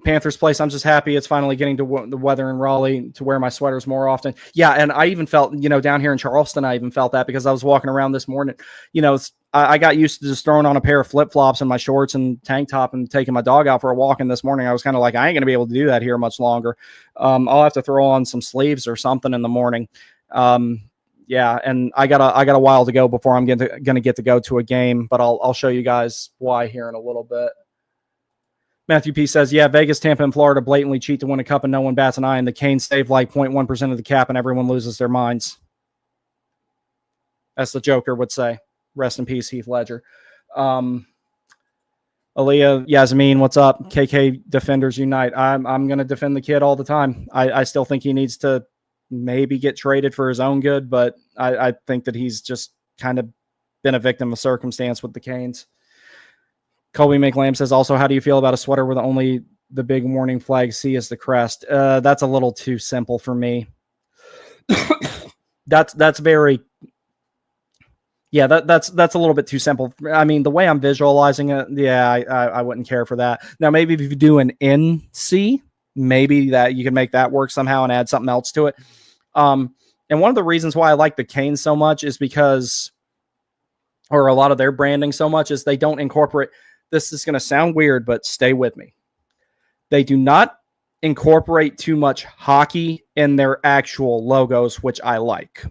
Panthers place. I'm just happy it's finally getting to the weather in Raleigh to wear my sweaters more often. Yeah, and I even felt, down here in Charleston, I even felt that, because I was walking around this morning. I got used to just throwing on a pair of flip-flops and my shorts and tank top and taking my dog out for a walk. And this morning I was kind of like, I ain't going to be able to do that here much longer. I'll have to throw on some sleeves or something in the morning. Yeah, and I got a while to go before I'm going to get to go to a game, but I'll show you guys why here in a little bit. Matthew P. says, yeah, Vegas, Tampa, and Florida blatantly cheat to win a cup and no one bats an eye, and the Canes save 0.1% of the cap and everyone loses their minds. As the Joker would say. Rest in peace, Heath Ledger. Aaliyah, Yasmin, what's up? KK Defenders Unite. I'm going to defend the kid all the time. I still think he needs to maybe get traded for his own good, but I think that he's just kind of been a victim of circumstance with the Canes. Colby McLam says, also, how do you feel about a sweater where only the big warning flag C is the crest? That's a little too simple for me. That's very, yeah, that's a little bit too simple. I mean, the way I'm visualizing it, yeah, I wouldn't care for that. Now, maybe if you do an NC, maybe that you can make that work somehow and add something else to it. And one of the reasons why I like the Canes so much is because, or a lot of their branding so much, is they don't incorporate. This is going to sound weird, but stay with me. They do not incorporate too much hockey in their actual logos, which I like.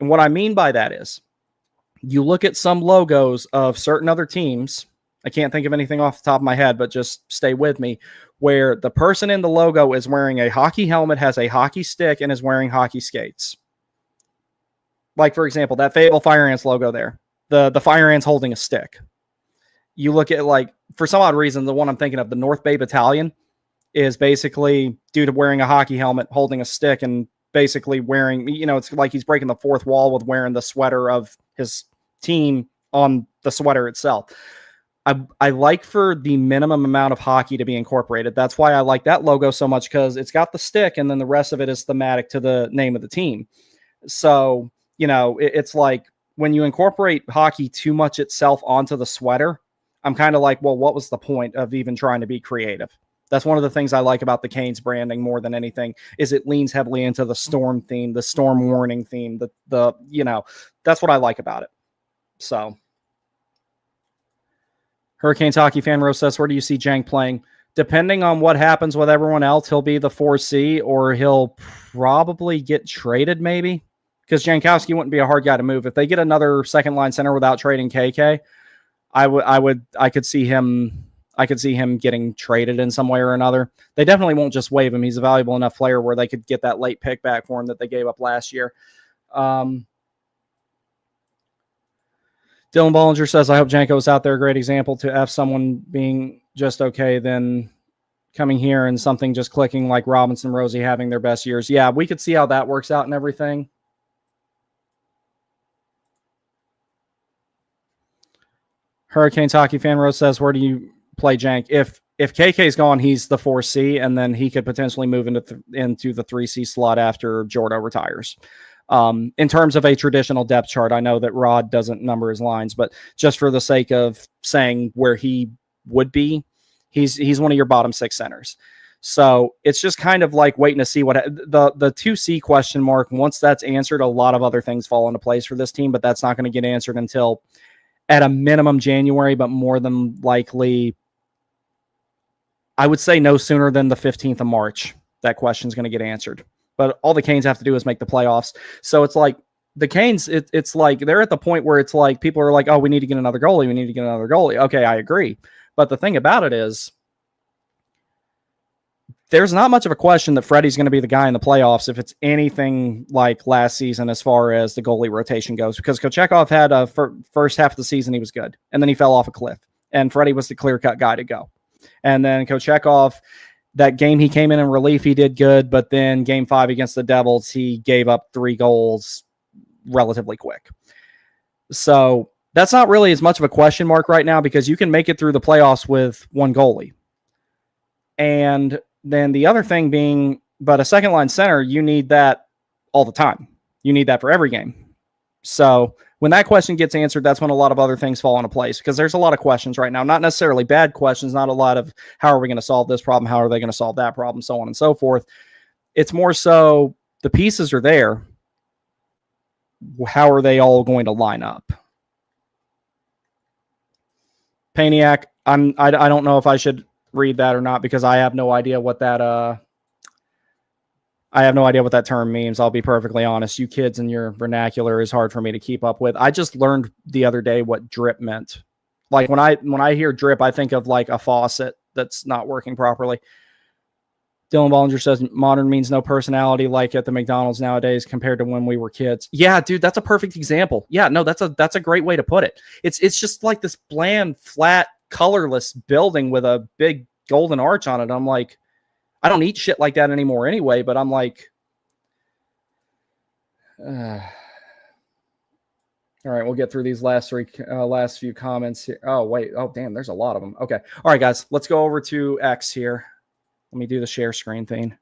And what I mean by that is, you look at some logos of certain other teams, I can't think of anything off the top of my head, but just stay with me, where the person in the logo is wearing a hockey helmet, has a hockey stick, and is wearing hockey skates. Like, for example, that Fable Fire Ants logo there. The Fire Ants holding a stick. You look at, like, for some odd reason, the one I'm thinking of, the North Bay Battalion, is basically dude wearing a hockey helmet, holding a stick, and basically wearing, it's like he's breaking the fourth wall with wearing the sweater of his team on the sweater itself. I like for the minimum amount of hockey to be incorporated. That's why I like that logo so much, because it's got the stick and then the rest of it is thematic to the name of the team. So, it's like when you incorporate hockey too much itself onto the sweater, I'm kind of like, well, what was the point of even trying to be creative? That's one of the things I like about the Canes branding more than anything, is it leans heavily into the storm theme, the storm warning theme, that's what I like about it. So Hurricanes hockey fan Rose says, where do you see Jank playing? Depending on what happens with everyone else, he'll be the 4C, or he'll probably get traded maybe, because Jankowski wouldn't be a hard guy to move. If they get another second line center without trading KK, I could see him getting traded in some way or another. They definitely won't just waive him. He's a valuable enough player where they could get that late pick back for him that they gave up last year. Dylan Bollinger says, I hope Janko is out there. A great example to F someone being just okay, then coming here and something just clicking, like Robinson, Rosie having their best years. Yeah, we could see how that works out and everything. Hurricanes hockey fan Rose says, where do you play Jank? If KK's gone, he's the 4C, and then he could potentially move into the 3C slot after Jordo retires. In terms of a traditional depth chart, I know that Rod doesn't number his lines, but just for the sake of saying where he would be, he's one of your bottom six centers. So it's just kind of like waiting to see what the 2C question mark. Once that's answered, a lot of other things fall into place for this team, but that's not going to get answered until at a minimum January, but more than likely, I would say no sooner than the 15th of March, that question is going to get answered. But all the Canes have to do is make the playoffs. So it's like the Canes, it's like they're at the point where it's like people are like, oh, we need to get another goalie. We need to get another goalie. Okay, I agree. But the thing about it is, there's not much of a question that Freddie's going to be the guy in the playoffs if it's anything like last season as far as the goalie rotation goes, because Kochekov had a first half of the season, he was good, and then he fell off a cliff, and Freddie was the clear-cut guy to go. And then Kochekov, that game he came in relief, he did good, but then game 5 against the Devils, he gave up 3 goals relatively quick. So that's not really as much of a question mark right now, because you can make it through the playoffs with one goalie. And then the other thing being, but a second line center, you need that all the time. You need that for every game. So when that question gets answered, that's when a lot of other things fall into place, because there's a lot of questions right now, not necessarily bad questions, not a lot of how are we going to solve this problem? How are they going to solve that problem? So on and so forth. It's more so the pieces are there. How are they all going to line up? Paniac, I don't know if I should read that or not, because I have no idea what that term means. I'll be perfectly honest. You kids and your vernacular is hard for me to keep up with. I just learned the other day what drip meant. Like when I hear drip, I think of like a faucet that's not working properly. Dylan Bollinger says modern means no personality, like at the McDonald's nowadays compared to when we were kids. Yeah, dude, that's a perfect example. Yeah, no, that's a great way to put it. It's just like this bland, flat, colorless building with a big golden arch on it. I'm like, I don't eat shit like that anymore anyway, but I'm like, all right, we'll get through these last few comments here. Oh, wait. Oh, damn, there's a lot of them. Okay. All right, guys, let's go over to X here. Let me do the share screen thing.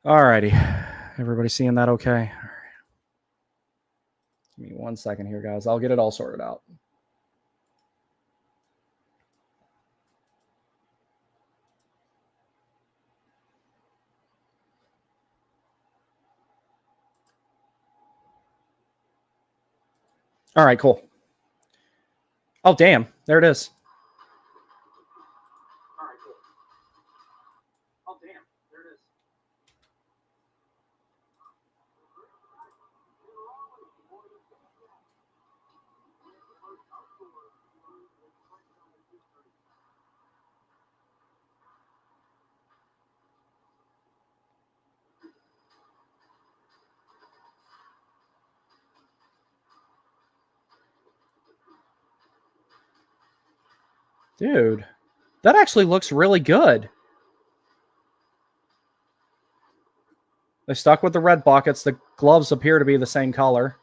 All righty. Everybody seeing that okay? All right. Give me 1 second here, guys. I'll get it all sorted out. All right, cool. Oh, damn. There it is. All right, cool. Oh, damn. There it is. Dude, that actually looks really good. They stuck with the red buckets. The gloves appear to be the same color.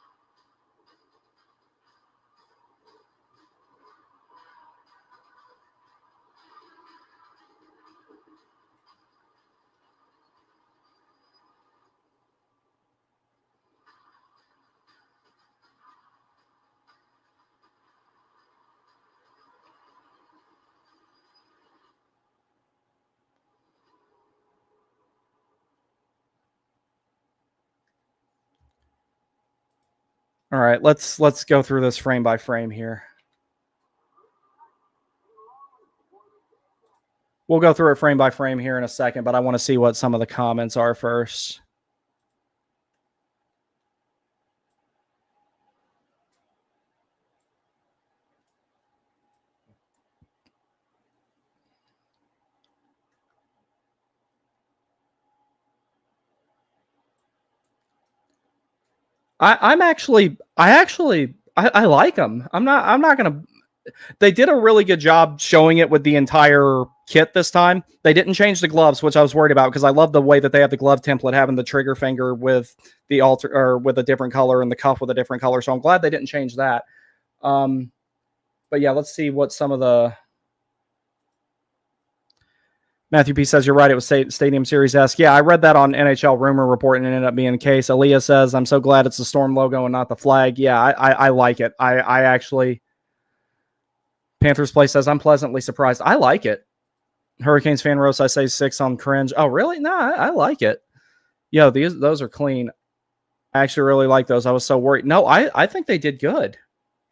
All right, let's go through this frame by frame here. We'll go through it frame by frame here in a second, but I want to see what some of the comments are first. I like them. I'm not gonna. They did a really good job showing it with the entire kit this time. They didn't change the gloves, which I was worried about because I love the way that they have the glove template having the trigger finger with the alter or with a different color and the cuff with a different color. So I'm glad they didn't change that. But yeah, let's see what some of the. Matthew P says, you're right. It was Stadium Series-esque. Yeah, I read that on NHL Rumor Report and it ended up being the case. Aaliyah says, I'm so glad it's the Storm logo and not the flag. Yeah, I like it. I actually... Panthers Play says, I'm pleasantly surprised. I like it. Hurricanes Fan Roast, I say 6 on cringe. Oh, really? No, I like it. Yo, those are clean. I actually really like those. I was so worried. No, I think they did good.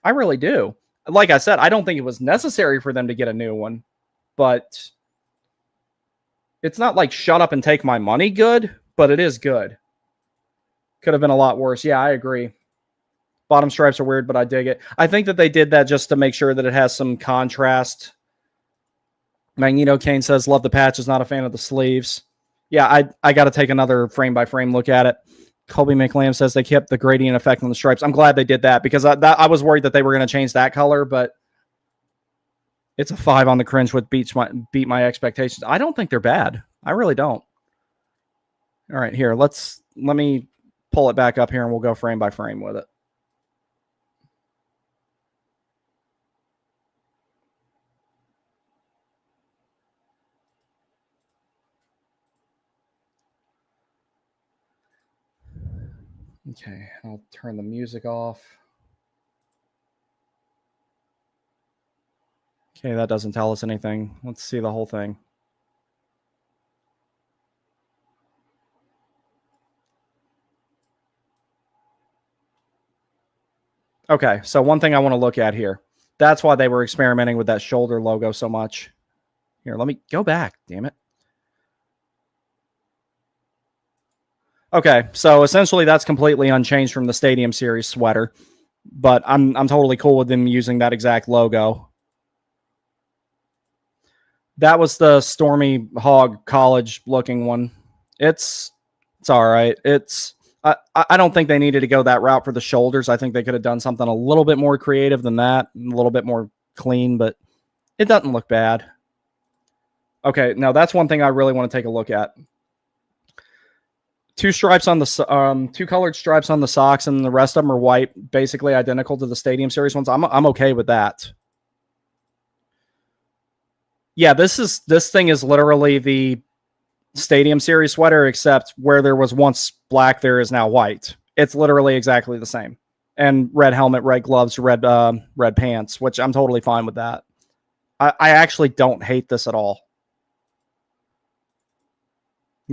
I really do. Like I said, I don't think it was necessary for them to get a new one, but... It's not like shut up and take my money good, but it is good. Could have been a lot worse. Yeah, I agree. Bottom stripes are weird, but I dig it. I think that they did that just to make sure that it has some contrast. Magneto Kane says, love the patches, not a fan of the sleeves. Yeah, I got to take another frame-by-frame look at it. Colby McLam says they kept the gradient effect on the stripes. I'm glad they did that because I was worried that they were going to change that color, but it's a 5 on the cringe, which beat my expectations. I don't think they're bad. I really don't. All right, here. Let me pull it back up here, and we'll go frame by frame with it. Okay, I'll turn the music off. Okay, that doesn't tell us anything. Let's see the whole thing. Okay, so one thing I want to look at here. That's why they were experimenting with that shoulder logo so much. Here, let me go back, damn it. Okay, so essentially that's completely unchanged from the Stadium Series sweater, but I'm totally cool with them using that exact logo. That was the Stormy Hog college looking one. It's all right. I don't think they needed to go that route for the shoulders. I think they could have done something a little bit more creative than that, a little bit more clean, but it doesn't look bad. Okay, now that's one thing I really want to take a look at. Two stripes on the two colored stripes on the socks, and the rest of them are white, basically identical to the Stadium Series ones. I'm okay with that. Yeah, this thing is literally the Stadium Series sweater, except where there was once black, there is now white. It's literally exactly the same. And red helmet, red gloves, red pants, which I'm totally fine with that. I actually don't hate this at all.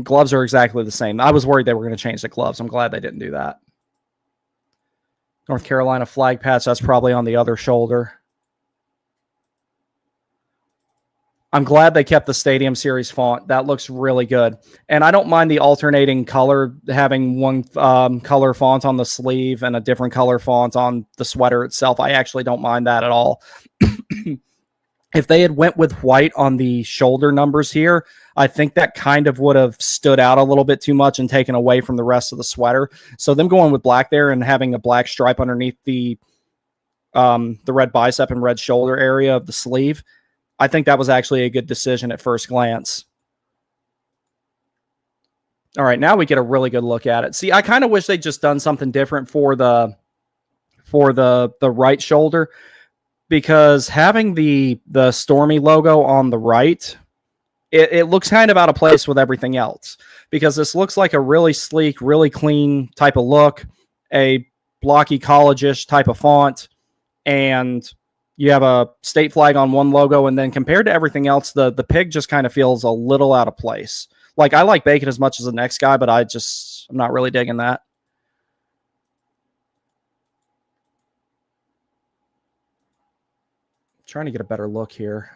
Gloves are exactly the same. I was worried they were going to change the gloves. I'm glad they didn't do that. North Carolina flag patch, that's probably on the other shoulder. I'm glad they kept the Stadium Series font. That looks really good. And I don't mind the alternating color, having one color font on the sleeve and a different color font on the sweater itself. I actually don't mind that at all. If they had went with white on the shoulder numbers here, I think that kind of would have stood out a little bit too much and taken away from the rest of the sweater. So them going with black there and having a black stripe underneath the red bicep and red shoulder area of the sleeve, I think that was actually a good decision at first glance. All right, now we get a really good look at it. See, I kind of wish they'd just done something different for the right shoulder, because having the Stormy logo on the right, it looks kind of out of place with everything else, because this looks like a really sleek, really clean type of look, a blocky college-ish type of font, and you have a state flag on one logo, and then compared to everything else, the pig just kind of feels a little out of place. Like, I like Bacon as much as the next guy, but I'm not really digging that. Trying to get a better look here.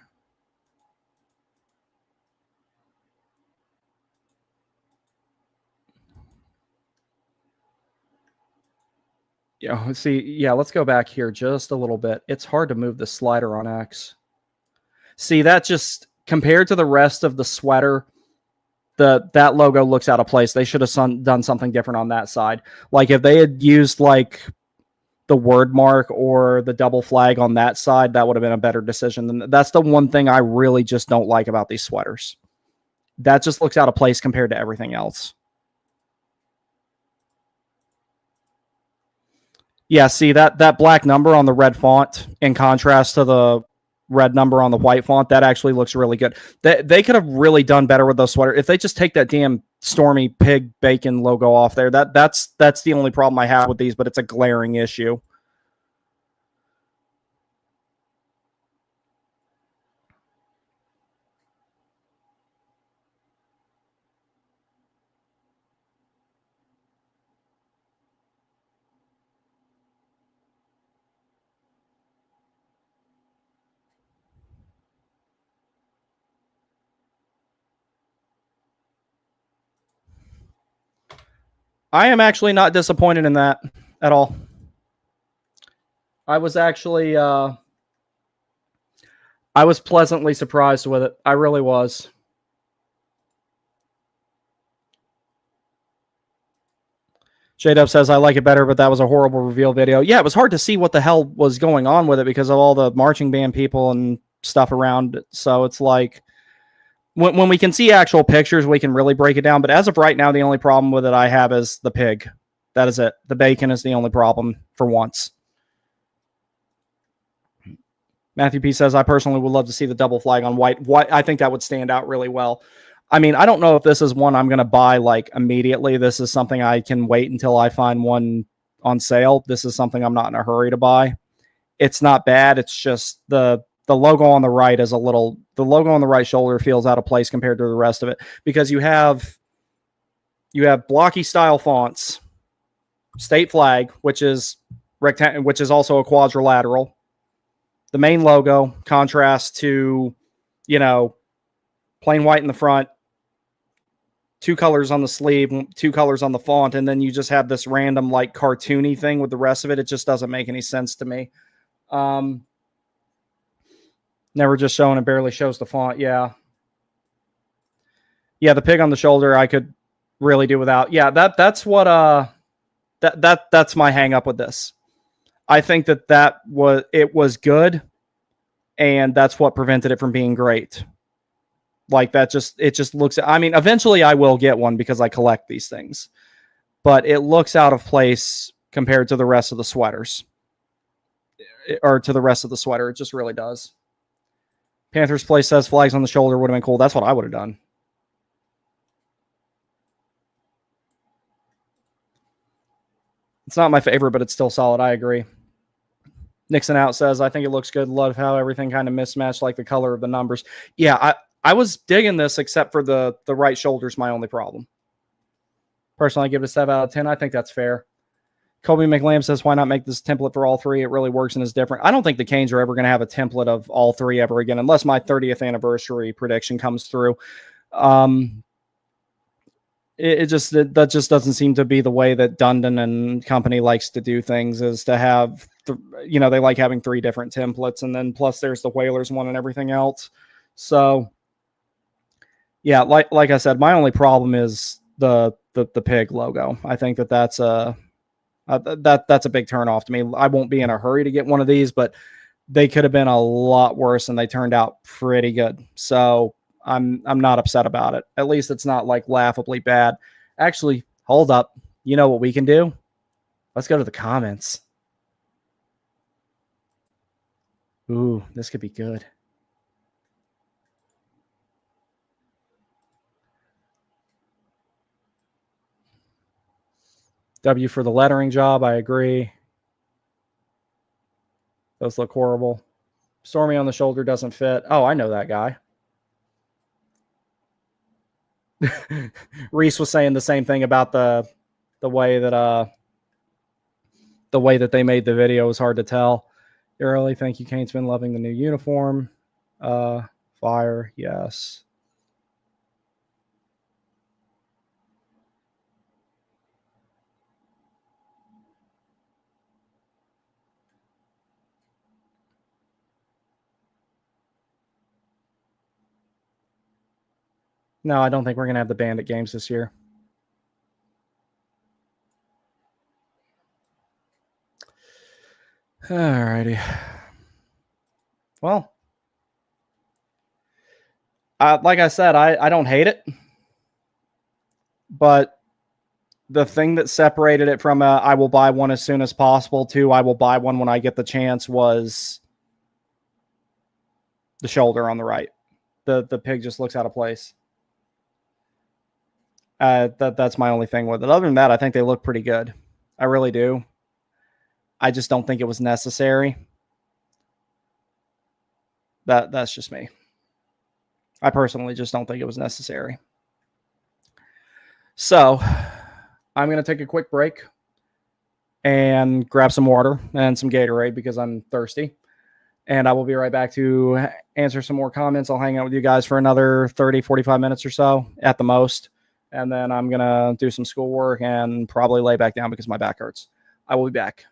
Yeah, see, yeah, let's go back here just a little bit. It's hard to move the slider on X. See, that just, compared to the rest of the sweater, that logo looks out of place. They should have done something different on that side. Like, if they had used, like, the word mark or the double flag on that side, that would have been a better decision. That's the one thing I really just don't like about these sweaters. That just looks out of place compared to everything else. Yeah, see, that black number on the red font in contrast to the red number on the white font, that actually looks really good. They could have really done better with those sweaters. If they just take that damn Stormy Pig Bacon logo off there, that's the only problem I have with these, but it's a glaring issue. I am actually not disappointed in that at all. I was actually I was pleasantly surprised with it. I really was. J-Dub says, I like it better, but that was a horrible reveal video. Yeah, it was hard to see what the hell was going on with it because of all the marching band people and stuff around. So it's like, when we can see actual pictures, we can really break it down. But as of right now, the only problem with it I have is the pig. That is it. The bacon is the only problem for once. Matthew P says, I personally would love to see the double flag on white. I think that would stand out really well. I mean, I don't know if this is one I'm going to buy like immediately. This is something I can wait until I find one on sale. This is something I'm not in a hurry to buy. It's not bad. It's just the logo on the right is the logo on the right shoulder feels out of place compared to the rest of it, because you have blocky style fonts, state flag, which is which is also a quadrilateral. The main logo contrasts to, plain white in the front, two colors on the sleeve, two colors on the font, and then you just have this random like cartoony thing with the rest of it. It just doesn't make any sense to me. Never just showing, it barely shows the font. Yeah, the pig on the shoulder I could really do without. Yeah, that's what that's my hang up with this. I think that was good, and that's what prevented it from being great. Like, it just looks, I mean, eventually I will get one because I collect these things, but it looks out of place compared to the rest of the sweaters, or to the rest of the sweater. It just really does. Panthers Place says flags on the shoulder would have been cool. That's what I would have done. It's not my favorite, but it's still solid. I agree. Nixon Out says, I think it looks good. Love how everything kind of mismatched, like the color of the numbers. Yeah, I was digging this, except for the right shoulder is my only problem. Personally, I give it a 7 out of 10. I think that's fair. Kobe McLam says, why not make this template for all three? It really works and is different. I don't think the Canes are ever going to have a template of all three ever again, unless my 30th anniversary prediction comes through. It just doesn't seem to be the way that Dundon and company likes to do things, is to have, they like having three different templates, and then plus there's the Whalers one and everything else. So yeah, like I said, my only problem is the pig logo. I think that's a big turnoff to me. I won't be in a hurry to get one of these, but they could have been a lot worse, and they turned out pretty good. So I'm not upset about it. At least it's not like laughably bad. Actually, hold up. You know what we can do? Let's go to the comments. Ooh, this could be good. W for the lettering job. I agree. Those look horrible. Stormy on the shoulder doesn't fit. Oh, I know that guy. Reese was saying the same thing about the way that they made the video was hard to tell. Early, thank you, Kane's been loving the new uniform. Fire, yes. No, I don't think we're going to have the Bandit games this year. Alrighty. Well, like I said, I don't hate it. But the thing that separated it from I will buy one as soon as possible to I will buy one when I get the chance was the shoulder on the right. The pig just looks out of place. That's my only thing with it. Other than that, I think they look pretty good. I really do. I just don't think it was necessary. That's just me. I personally just don't think it was necessary. So I'm going to take a quick break and grab some water and some Gatorade because I'm thirsty. And I will be right back to answer some more comments. I'll hang out with you guys for another 30, 45 minutes or so at the most. And then I'm going to do some schoolwork and probably lay back down because my back hurts. I will be back.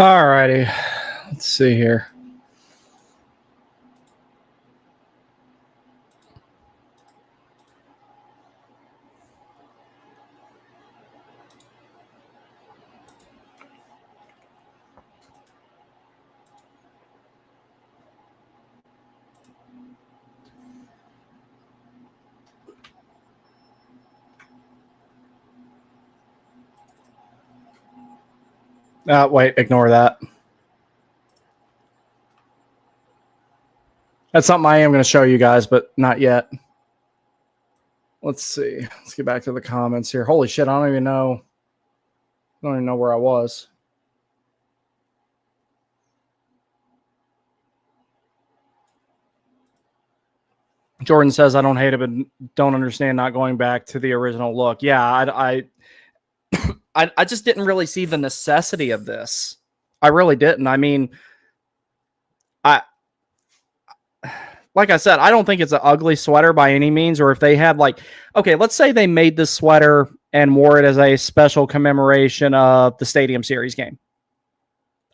All righty. Let's see here. Wait, ignore that. That's something I am going to show you guys, but not yet. Let's see. Let's get back to the comments here. Holy shit, I don't even know where I was. Jordan says, I don't hate it, but don't understand not going back to the original look. Yeah, I just didn't really see the necessity of this. I really didn't. I mean, like I said, I don't think it's an ugly sweater by any means. Or if they had okay, let's say they made this sweater and wore it as a special commemoration of the Stadium Series game.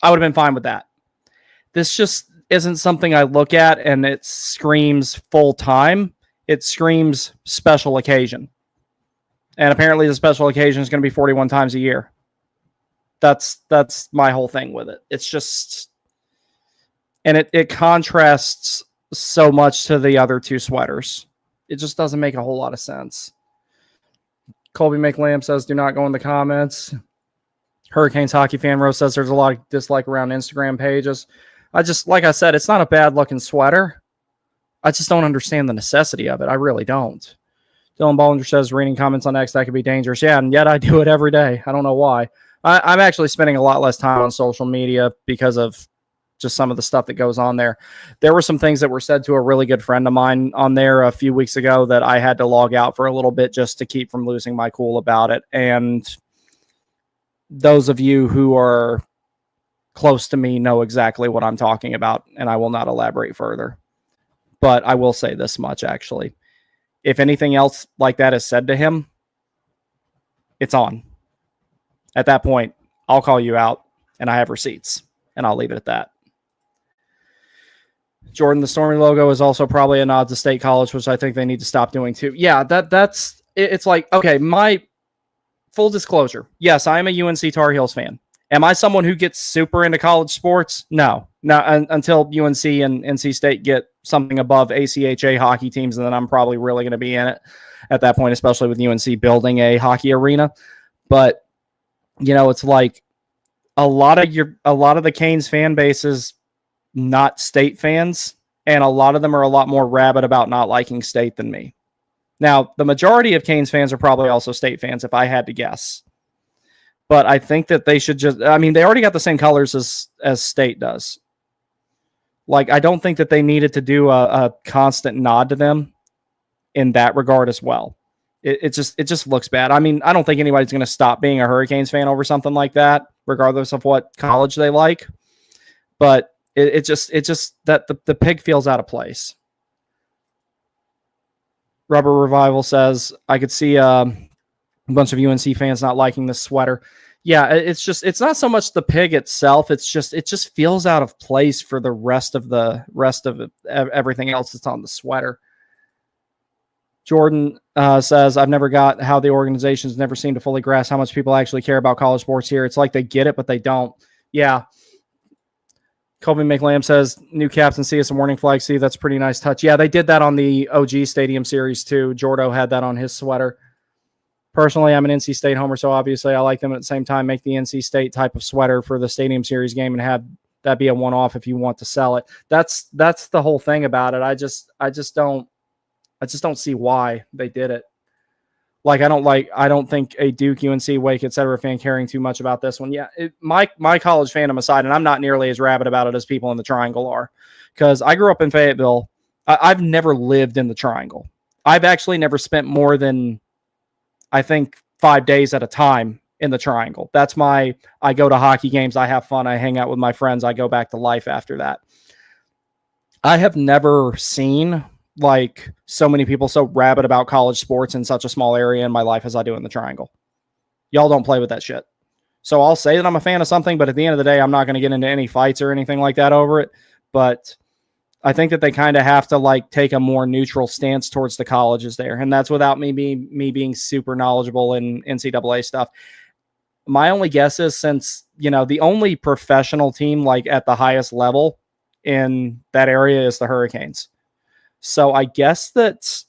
I would have been fine with that. This just isn't something I look at and it screams full time. It screams special occasion. And apparently the special occasion is going to be 41 times a year. That's my whole thing with it. It's just, and it contrasts so much to the other two sweaters. It just doesn't make a whole lot of sense. Colby McLam says, do not go in the comments. Hurricanes Hockey Fan Rose says there's a lot of dislike around Instagram pages. Like I said, it's not a bad looking sweater. I just don't understand the necessity of it. I really don't. Dylan Bollinger says, reading comments on X, that could be dangerous. Yeah, and yet I do it every day. I don't know why. I'm actually spending a lot less time on social media because of just some of the stuff that goes on there. There were some things that were said to a really good friend of mine on there a few weeks ago that I had to log out for a little bit just to keep from losing my cool about it. And those of you who are close to me know exactly what I'm talking about, and I will not elaborate further. But I will say this much, actually. If anything else like that is said to him, it's on. At that point, I'll call you out, and I have receipts, and I'll leave it at that. Jordan, the Stormy logo is also probably a nod to State College, which I think they need to stop doing too. Yeah, that's it's like, okay, my full disclosure. Yes, I am a UNC Tar Heels fan. Am I someone who gets super into college sports? No, until UNC and NC State get something above ACHA hockey teams, and then I'm probably really going to be in it at that point, especially with UNC building a hockey arena. But it's like a lot of the Canes fan base is not State fans, and a lot of them are a lot more rabid about not liking State than me. Now, the majority of Canes fans are probably also State fans, if I had to guess. But I think that they should they already got the same colors as State does. Like, I don't think that they needed to do a constant nod to them in that regard as well. It just looks bad. I mean, I don't think anybody's going to stop being a Hurricanes fan over something like that, regardless of what college they like. But it just that the pig feels out of place. Rubber Revival says, I could see a bunch of UNC fans not liking this sweater. Yeah, it's not so much the pig itself. It just feels out of place for the rest of everything else that's on the sweater. Jordan says, I've never got how the organizations never seem to fully grasp how much people actually care about college sports here. It's like they get it, but they don't. Yeah. Colby McLam says, new caps and see us a warning flag. See, that's a pretty nice touch. Yeah, they did that on the OG Stadium Series too. Jordo had that on his sweater. Personally, I'm an NC State homer, so obviously I like them. At the same time, make the NC State type of sweater for the Stadium Series game and have that be a one-off if you want to sell it. That's the whole thing about it. I just don't see why they did it. I don't think a Duke, UNC, Wake, etc. fan caring too much about this one. Yeah, my college fandom aside, and I'm not nearly as rabid about it as people in the Triangle are, because I grew up in Fayetteville. I've never lived in the Triangle. I've actually never spent more than, I think, 5 days at a time in the Triangle. I go to hockey games, I have fun, I hang out with my friends, I go back to life after that. I have never seen so many people so rabid about college sports in such a small area in my life as I do in the Triangle. Y'all don't play with that shit. So I'll say that I'm a fan of something, but at the end of the day, I'm not going to get into any fights or anything like that over it. But I think that they kind of have to like take a more neutral stance towards the colleges there. And that's without me being super knowledgeable in NCAA stuff. My only guess is, since, the only professional team like at the highest level in that area is the Hurricanes. So I guess that's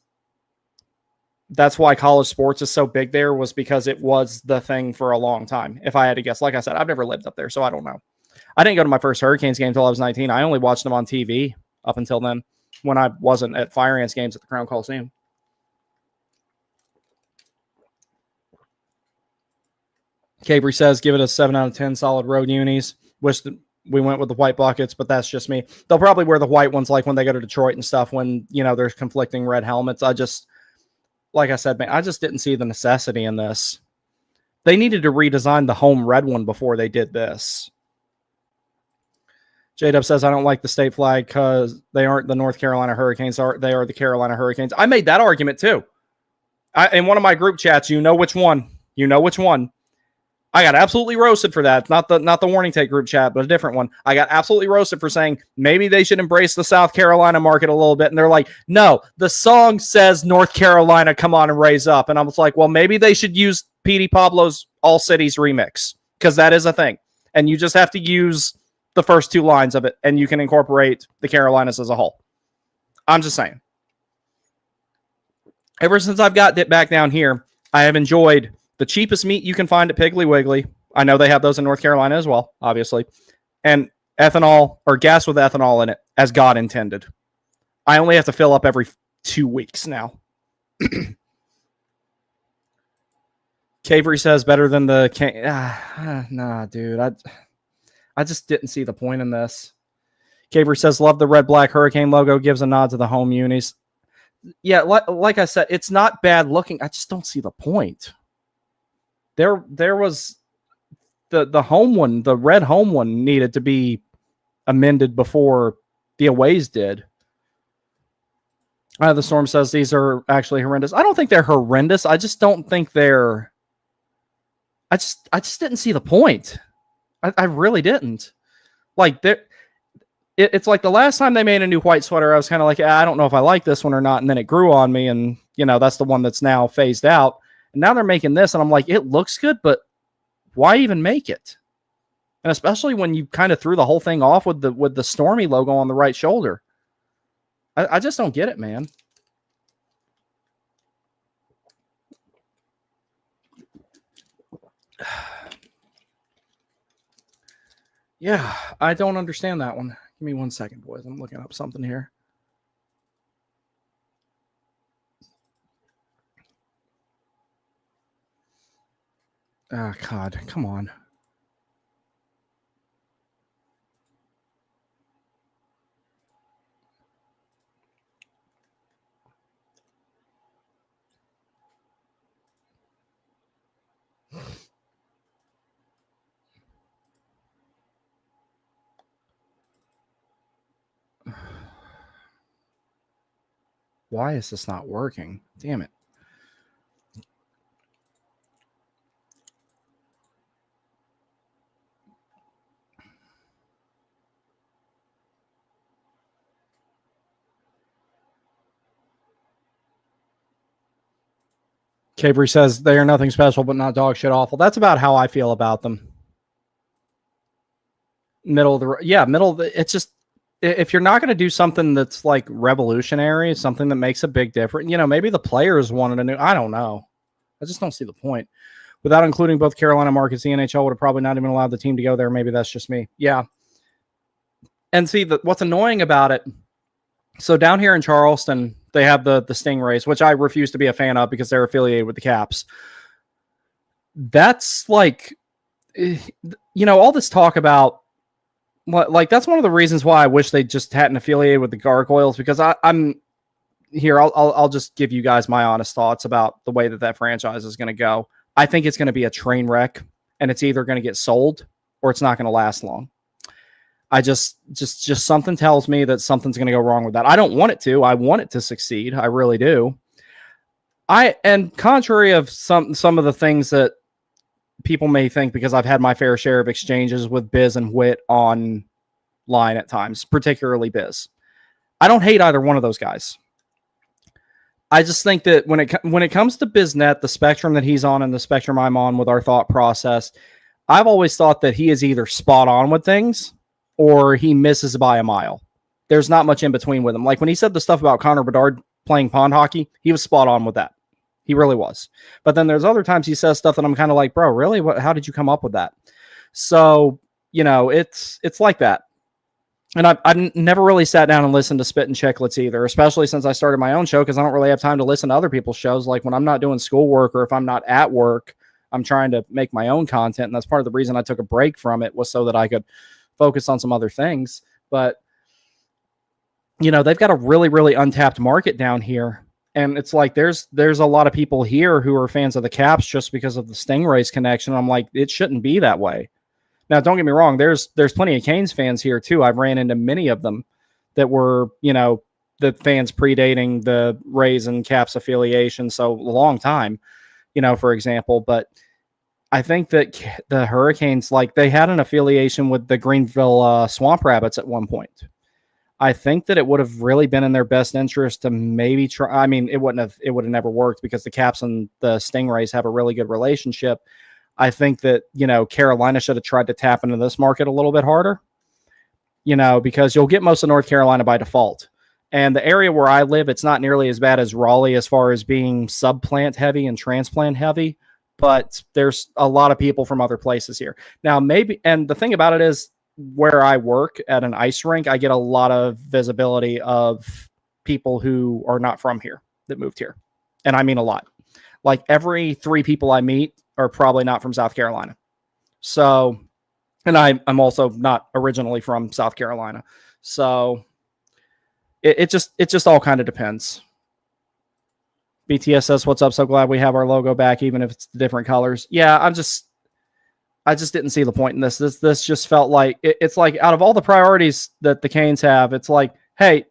why college sports is so big there, was because it was the thing for a long time. If I had to guess, like I said, I've never lived up there, so I don't know. I didn't go to my first Hurricanes game until I was 19. I only watched them on TV up until then, when I wasn't at Fire Ants games at the Crown Coliseum. Cavery says, give it a 7 out of 10, solid road unis. Wish that we went with the white buckets, but that's just me. They'll probably wear the white ones like when they go to Detroit and stuff, when, there's conflicting red helmets. Like I said, man, I just didn't see the necessity in this. They needed to redesign the home red one before they did this. J-Dub says, I don't like the state flag because they aren't the North Carolina Hurricanes. They are the Carolina Hurricanes. I made that argument too. In one of my group chats, you know which one. I got absolutely roasted for that. Not the Warning Take group chat, but a different one. I got absolutely roasted for saying maybe they should embrace the South Carolina market a little bit. And they're like, no, the song says North Carolina, come on and raise up. And I was like, well, maybe they should use Petey Pablo's All Cities remix, because that is a thing. And you just have to use the first two lines of it, and you can incorporate the Carolinas as a whole. I'm just saying. Ever since I've got it back down here, I have enjoyed the cheapest meat you can find at Piggly Wiggly. I know they have those in North Carolina as well, obviously. And ethanol, or gas with ethanol in it, as God intended. I only have to fill up every 2 weeks now. Cavery says, better than the... Nah, dude. I just didn't see the point in this. Cavery says, love the red-black Hurricane logo. Gives a nod to the home unis. Yeah, like I said, it's not bad looking. I just don't see the point. There was the home one, the red home one, needed to be amended before the aways did. The Storm says these are actually horrendous. I don't think they're horrendous. I just don't think they're... I just didn't see the point. I really didn't. Like, it's like the last time they made a new white sweater, I was kind of like, I don't know if I like this one or not. And then it grew on me, and, that's the one that's now phased out. And now they're making this, and I'm like, it looks good, but why even make it? And especially when you kind of threw the whole thing off with the Stormy logo on the right shoulder. I just don't get it, man. Yeah, I don't understand that one. Give me 1 second, boys. I'm looking up something here. Oh, God, come on. Why is this not working? Damn it. Cavery says they are nothing special, but not dog shit awful. That's about how I feel about them. It's just, if you're not going to do something that's like revolutionary, something that makes a big difference, maybe the players wanted a new, I don't know. I just don't see the point. Without including both Carolina markets, the NHL would have probably not even allowed the team to go there. Maybe that's just me. Yeah. And see, what's annoying about it, so down here in Charleston, they have the Stingrays, which I refuse to be a fan of because they're affiliated with the Caps. That's like, all this talk about, like, that's one of the reasons why I wish they just hadn't affiliated with the Gargoyles, because I'm here. I'll just give you guys my honest thoughts about the way that franchise is going to go. I think it's going to be a train wreck, and it's either going to get sold or it's not going to last long. I just something tells me that something's going to go wrong with that. I don't want it to. I want it to succeed. I really do. And contrary of some of the things that people may think because I've had my fair share of exchanges with Biz and Wit online at times, particularly Biz. I don't hate either one of those guys. I just think that when it comes to BizNet, the spectrum that he's on and the spectrum I'm on with our thought process, I've always thought that he is either spot on with things or he misses by a mile. There's not much in between with him. Like when he said the stuff about Connor Bedard playing pond hockey, he was spot on with that. He really was. But then there's other times he says stuff that I'm kind of like, bro, really? How did you come up with that? So, it's like that. And I've never really sat down and listened to Spit and Chicklets either, especially since I started my own show, because I don't really have time to listen to other people's shows. Like when I'm not doing schoolwork or if I'm not at work, I'm trying to make my own content. And that's part of the reason I took a break from it, was so that I could focus on some other things. But, they've got a really, really untapped market down here. And it's like there's a lot of people here who are fans of the Caps just because of the Stingrays connection. I'm like, it shouldn't be that way. Now, don't get me wrong. There's plenty of Canes fans here too. I've ran into many of them that were, the fans predating the Rays and Caps affiliation. So a long time, for example. But I think that the Hurricanes, like they had an affiliation with the Greenville Swamp Rabbits at one point. I think that it would have really been in their best interest to maybe try. I mean, it would have never worked because the Caps and the Stingrays have a really good relationship. I think that, Carolina should have tried to tap into this market a little bit harder, because you'll get most of North Carolina by default. And the area where I live, it's not nearly as bad as Raleigh as far as being subplant heavy and transplant heavy, but there's a lot of people from other places here. Now, maybe, and the thing about it is where I work at an ice rink, I get a lot of visibility of people who are not from here that moved here. And I mean a lot. Like every 3 people I meet are probably not from South Carolina. So, and I'm also not originally from South Carolina. So it just all kind of depends. BTS says, what's up? So glad we have our logo back, even if it's the different colors. Yeah, I just didn't see the point in this. This just felt like it's like out of all the priorities that the Canes have, it's like, hey,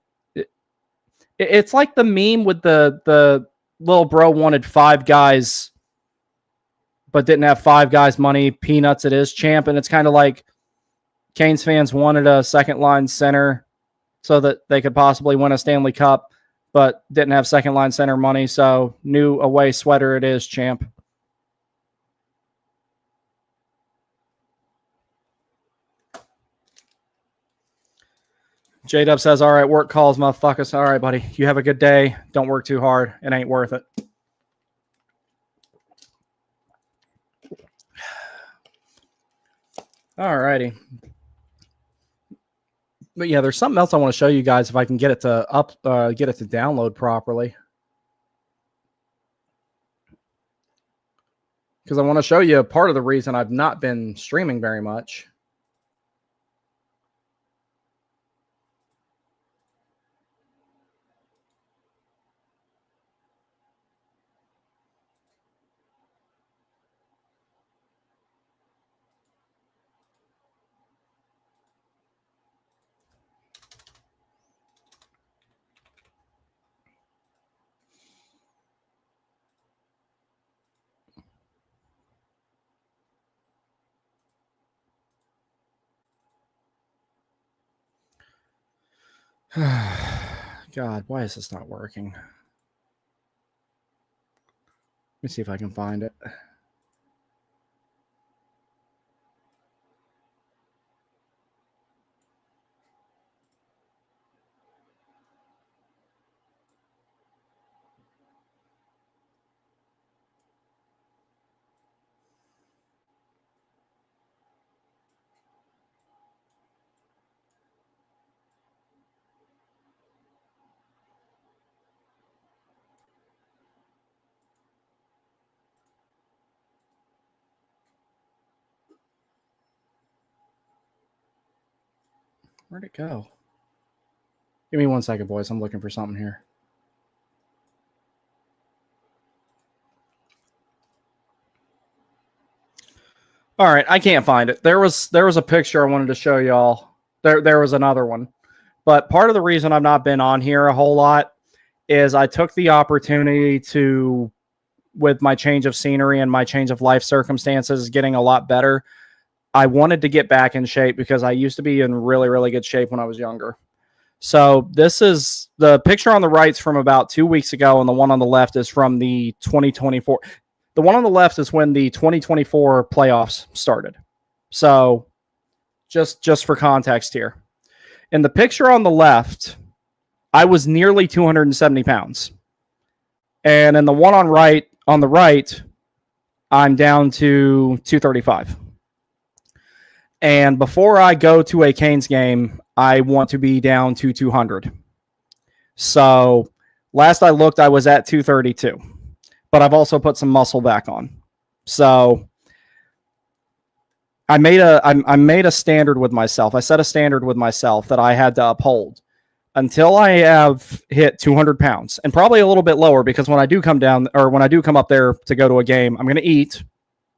it's like the meme with the little bro wanted 5 guys but didn't have 5 guys money, peanuts it is, champ. And it's kind of like Canes fans wanted a second line center so that they could possibly win a Stanley Cup, but didn't have second line center money. So new away sweater it is, champ. J-Dub says, all right, work calls, motherfuckers. All right, buddy. You have a good day. Don't work too hard. It ain't worth it. All righty. But yeah, there's something else I want to show you guys if I can get it to get it to download properly. Because I want to show you part of the reason I've not been streaming very much. God, why is this not working? Let me see if I can find it. Where'd it go? Give me 1 second, boys. I'm looking for something here. All right, I can't find it. There was a picture I wanted to show y'all. There was another one. But part of the reason I've not been on here a whole lot is I took the opportunity to with my change of scenery and my change of life circumstances getting a lot better, I wanted to get back in shape because I used to be in really, really good shape when I was younger. So this is the picture on the right's from about 2 weeks ago, and the one on the left is from the 2024. The one on the left is when the 2024 playoffs started. So just for context here. In the picture on the left, I was nearly 270 pounds. And in the one on the right, I'm down to 235. And before I go to a Canes game, I want to be down to 200. So last I looked, I was at 232. But I've also put some muscle back on. So I made a standard with myself. I set a standard with myself that I had to uphold until I have hit 200 pounds, and probably a little bit lower, because when I do come down, or when I do come up there to go to a game, I'm going to eat.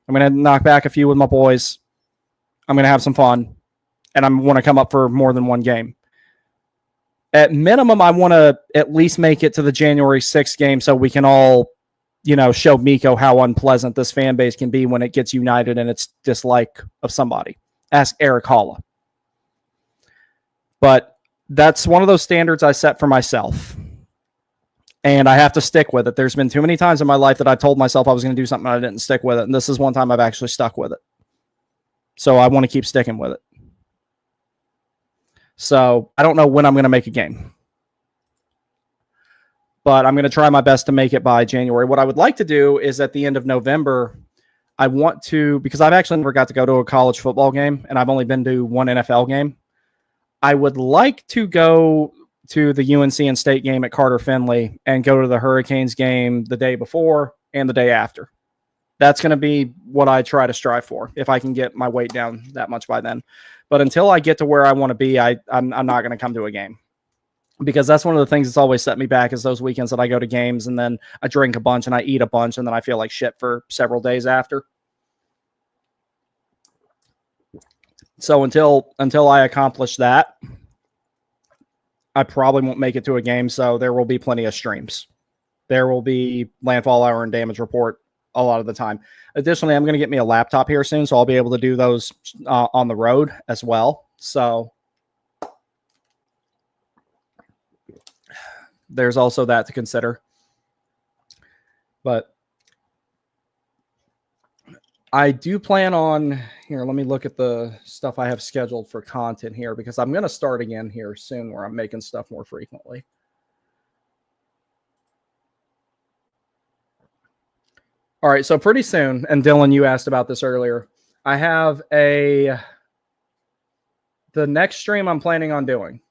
I'm going to knock back a few with my boys. I'm going to have some fun, and I want to come up for more than one game. At minimum, I want to at least make it to the January 6th game so we can all, show Miko how unpleasant this fan base can be when it gets united in its dislike of somebody. Ask Eric Holla. But that's one of those standards I set for myself. And I have to stick with it. There's been too many times in my life that I told myself I was going to do something and I didn't stick with it. And this is one time I've actually stuck with it. So I want to keep sticking with it. So I don't know when I'm going to make a game, but I'm going to try my best to make it by January. What I would like to do is at the end of November, I want to, because I've actually never got to go to a college football game and I've only been to one NFL game. I would like to go to the UNC and State game at Carter Finley and go to the Hurricanes game the day before and the day after. That's going to be what I try to strive for, if I can get my weight down that much by then. But until I get to where I want to be, I'm not going to come to a game, because that's one of the things that's always set me back, is those weekends that I go to games and then I drink a bunch and I eat a bunch and then I feel like shit for several days after. So until I accomplish that, I probably won't make it to a game. So there will be plenty of streams. There will be Landfall Hour and Damage Report a lot of the time. Additionally, I'm going to get me a laptop here soon, so I'll be able to do those on the road as well. So there's also that to consider. But I do plan on, here, let me look at the stuff I have scheduled for content here, because I'm going to start again here soon where I'm making stuff more frequently. All right, so pretty soon, and Dylan, you asked about this earlier, I have the next stream I'm planning on doing.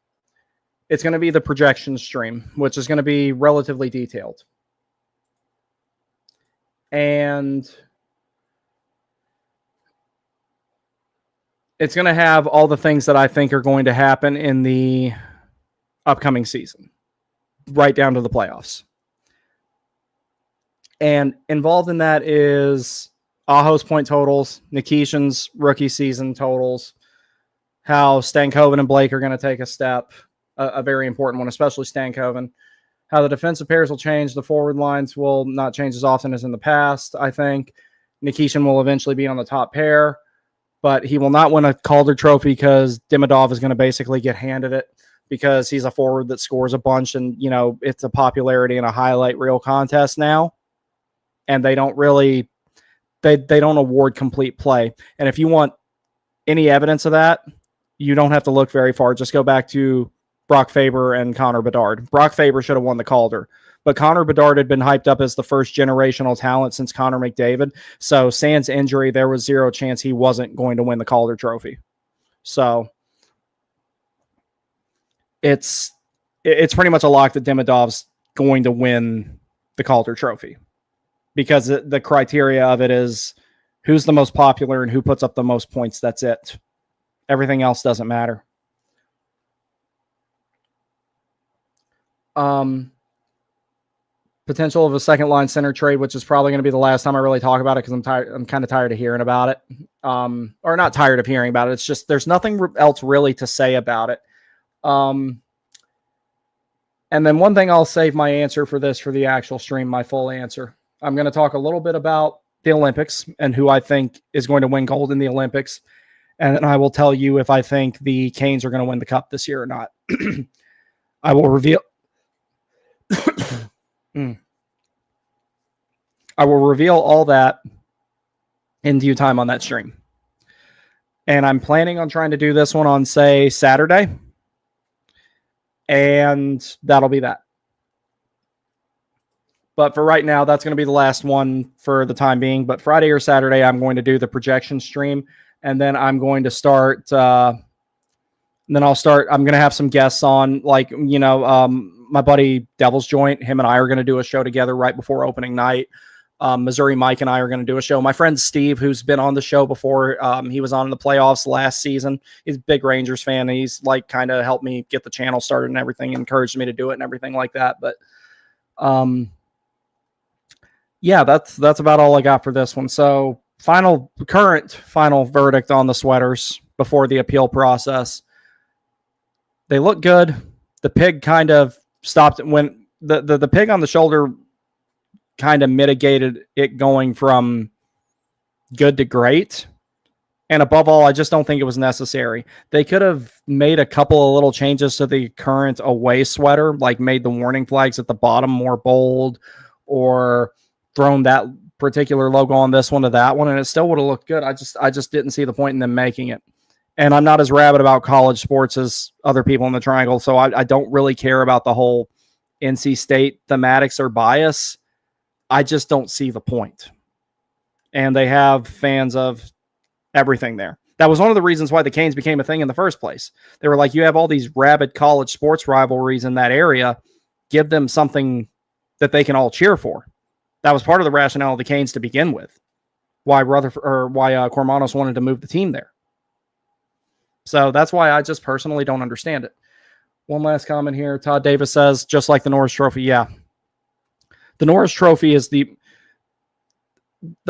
It's going to be the projection stream, which is going to be relatively detailed. And it's going to have all the things that I think are going to happen in the upcoming season, right down to the playoffs. And involved in that is Aho's point totals, Nikishin's rookie season totals, how Stankoven and Blake are going to take a step, a very important one, especially Stankoven, how the defensive pairs will change. The forward lines will not change as often as in the past, I think. Nikishin will eventually be on the top pair, but he will not win a Calder Trophy because Demidov is going to basically get handed it because he's a forward that scores a bunch, and, it's a popularity and a highlight reel contest now. And they don't really, they don't award complete play. And if you want any evidence of that, you don't have to look very far. Just go back to Brock Faber and Connor Bedard. Brock Faber should have won the Calder, but Connor Bedard had been hyped up as the first generational talent since Connor McDavid. So sans injury, there was zero chance he wasn't going to win the Calder Trophy. So it's pretty much a lock that Demidov's going to win the Calder Trophy, because the criteria of it is who's the most popular and who puts up the most points. That's it. Everything else doesn't matter. Potential of a second line center trade, which is probably going to be the last time I really talk about it, because I'm tired. I'm kind of tired of hearing about it. Or not tired of hearing about it. It's just there's nothing else really to say about it. And then one thing, I'll save my answer for this for the actual stream, my full answer. I'm going to talk a little bit about the Olympics and who I think is going to win gold in the Olympics. And then I will tell you if I think the Canes are going to win the cup this year or not. I will reveal. I will reveal all that in due time on that stream. And I'm planning on trying to do this one on, say, Saturday. And that'll be that. But for right now, that's going to be the last one for the time being. But Friday or Saturday, I'm going to do the projection stream. And then I'm going to start. I'm going to have some guests on, like, my buddy Devil's Joint. Him and I are going to do a show together right before opening night. Missouri Mike and I are going to do a show. My friend Steve, who's been on the show before, he was on in the playoffs last season. He's a big Rangers fan. He's like kind of helped me get the channel started and everything, encouraged me to do it and everything like that. But yeah, that's about all I got for this one. So current final verdict on the sweaters before the appeal process. They look good. The pig kind of stopped when the pig on the shoulder kind of mitigated it going from good to great. And above all, I just don't think it was necessary. They could have made a couple of little changes to the current away sweater, like made the warning flags at the bottom more bold, or thrown that particular logo on this one to that one, and it still would have looked good. I just didn't see the point in them making it. And I'm not as rabid about college sports as other people in the triangle, so I don't really care about the whole NC State thematics or bias. I just don't see the point. And they have fans of everything there. That was one of the reasons why the Canes became a thing in the first place. They were like, you have all these rabid college sports rivalries in that area. Give them something that they can all cheer for. That was part of the rationale of the Canes to begin with. Why Cormanos wanted to move the team there. So that's why I just personally don't understand it. One last comment here. Todd Davis says, just like the Norris Trophy. Yeah. The Norris Trophy is the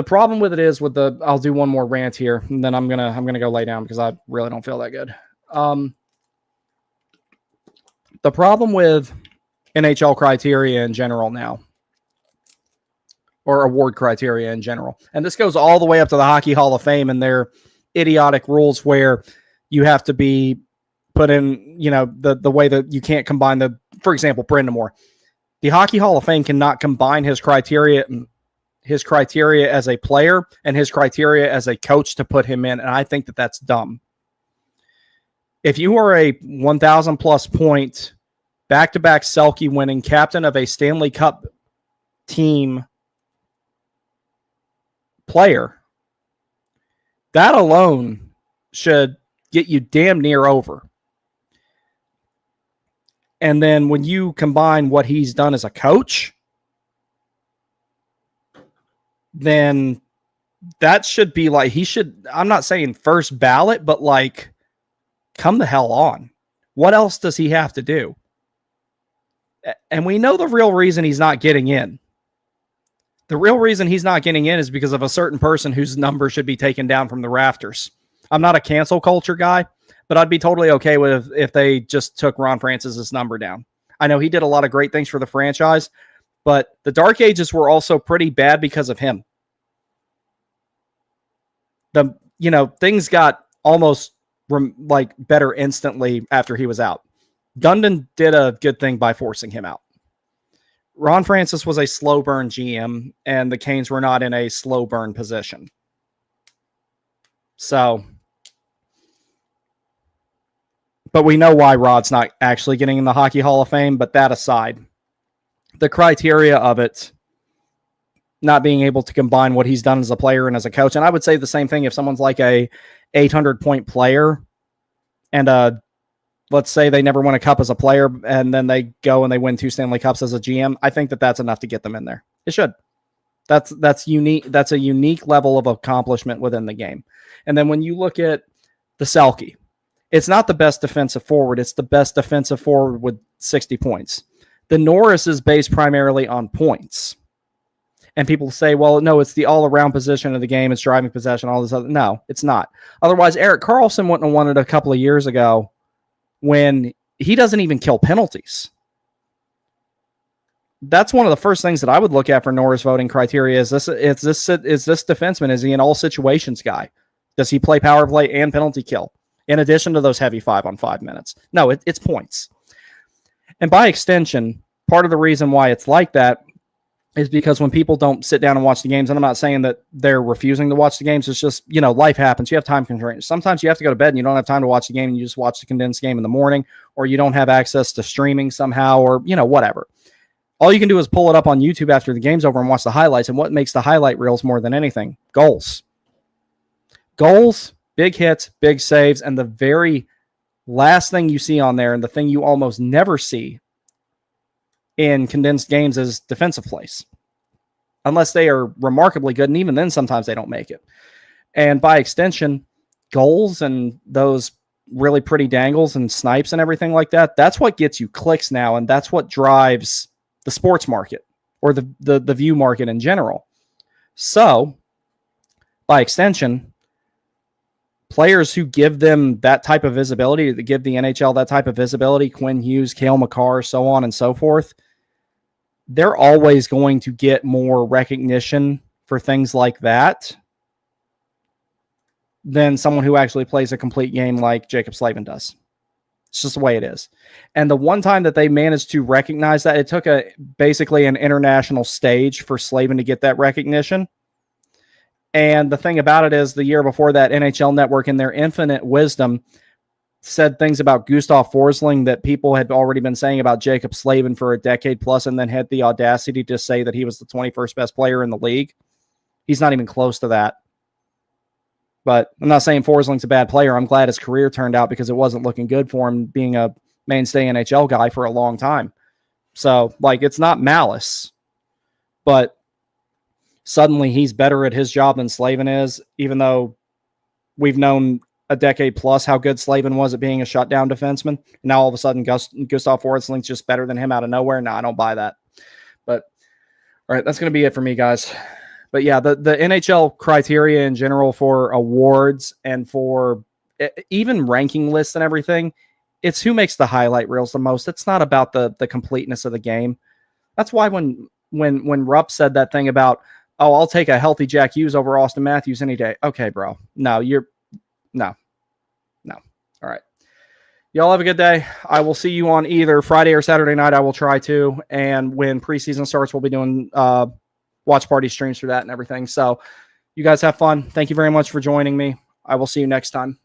problem with it is with I'll do one more rant here, and then I'm gonna go lay down because I really don't feel that good. The problem with NHL criteria in general now, or award criteria in general, and this goes all the way up to the Hockey Hall of Fame and their idiotic rules where you have to be put in, the way that you can't combine for example, Brendan Moore. The Hockey Hall of Fame cannot combine his criteria as a player and his criteria as a coach to put him in, and I think that that's dumb. If you are a 1,000 plus point, back-to-back Selke winning captain of a Stanley Cup team player, that alone should get you damn near over. And then when you combine what he's done as a coach, then that should be like, I'm not saying first ballot, but like, come the hell on. What else does he have to do? And we know the real reason he's not getting in. The real reason he's not getting in is because of a certain person whose number should be taken down from the rafters. I'm not a cancel culture guy, but I'd be totally okay with if they just took Ron Francis's number down. I know he did a lot of great things for the franchise, but the Dark Ages were also pretty bad because of him. Things got almost better instantly after he was out. Gundon did a good thing by forcing him out. Ron Francis was a slow burn GM, and the Canes were not in a slow burn position. So, but we know why Rod's not actually getting in the Hockey Hall of Fame. But that aside, the criteria of it not being able to combine what he's done as a player and as a coach. And I would say the same thing if someone's like a 800-point player and let's say they never won a cup as a player and then they go and they win 2 Stanley Cups as a GM. I think that that's enough to get them in there. It should. That's unique. That's a unique level of accomplishment within the game. And then when you look at the Selke, it's not the best defensive forward. It's the best defensive forward with 60 points. The Norris is based primarily on points. And people say, well, no, it's the all-around position of the game. It's driving possession, all this other. No, it's not. Otherwise, Erik Karlsson wouldn't have won it a couple of years ago when he doesn't even kill penalties. that's one of the first things that I would look at for Norris voting criteria. Is this defenseman? Is he an all situations guy? Does he play power play and penalty kill in addition to those heavy 5-on-5 minutes? No, it's points. And by extension, part of the reason why it's like that is because when people don't sit down and watch the games, and I'm not saying that they're refusing to watch the games, it's just, life happens. You have time constraints. Sometimes you have to go to bed and you don't have time to watch the game and you just watch the condensed game in the morning, or you don't have access to streaming somehow, or, whatever. All you can do is pull it up on YouTube after the game's over and watch the highlights. And what makes the highlight reels more than anything? Goals. Goals, big hits, big saves, and the very last thing you see on there, and the thing you almost never see in condensed games, is defensive plays. Unless they are remarkably good, and even then sometimes they don't make it. And by extension, goals and those really pretty dangles and snipes and everything like that, that's what gets you clicks now, and that's what drives the sports market or the view market in general. So, by extension, players who give them that type of visibility, that give the NHL that type of visibility, Quinn Hughes, Cale Makar, so on and so forth, they're always going to get more recognition for things like that than someone who actually plays a complete game like Jacob Slavin does. It's just the way it is. And the one time that they managed to recognize that, it took basically an international stage for Slavin to get that recognition. And the thing about it is, the year before that, NHL Network, in their infinite wisdom, said things about Gustav Forsling that people had already been saying about Jacob Slavin for a decade plus, and then had the audacity to say that he was the 21st best player in the league. He's not even close to that. But I'm not saying Forsling's a bad player. I'm glad his career turned out, because it wasn't looking good for him being a mainstay NHL guy for a long time. So, it's not malice. But suddenly he's better at his job than Slavin is, even though we've known a decade plus how good Slavin was at being a shutdown defenseman. Now all of a sudden Gustav Forsling's just better than him out of nowhere. No, I don't buy that. But all right, that's going to be it for me, guys. But yeah, the NHL criteria in general for awards and for even ranking lists and everything, it's who makes the highlight reels the most. It's not about the completeness of the game. That's why when Rupp said that thing about, oh, I'll take a healthy Jack Hughes over Austin Matthews any day. Okay, bro. No. All right. Y'all have a good day. I will see you on either Friday or Saturday night. I will try to. And when preseason starts, we'll be doing watch party streams for that and everything. So you guys have fun. Thank you very much for joining me. I will see you next time.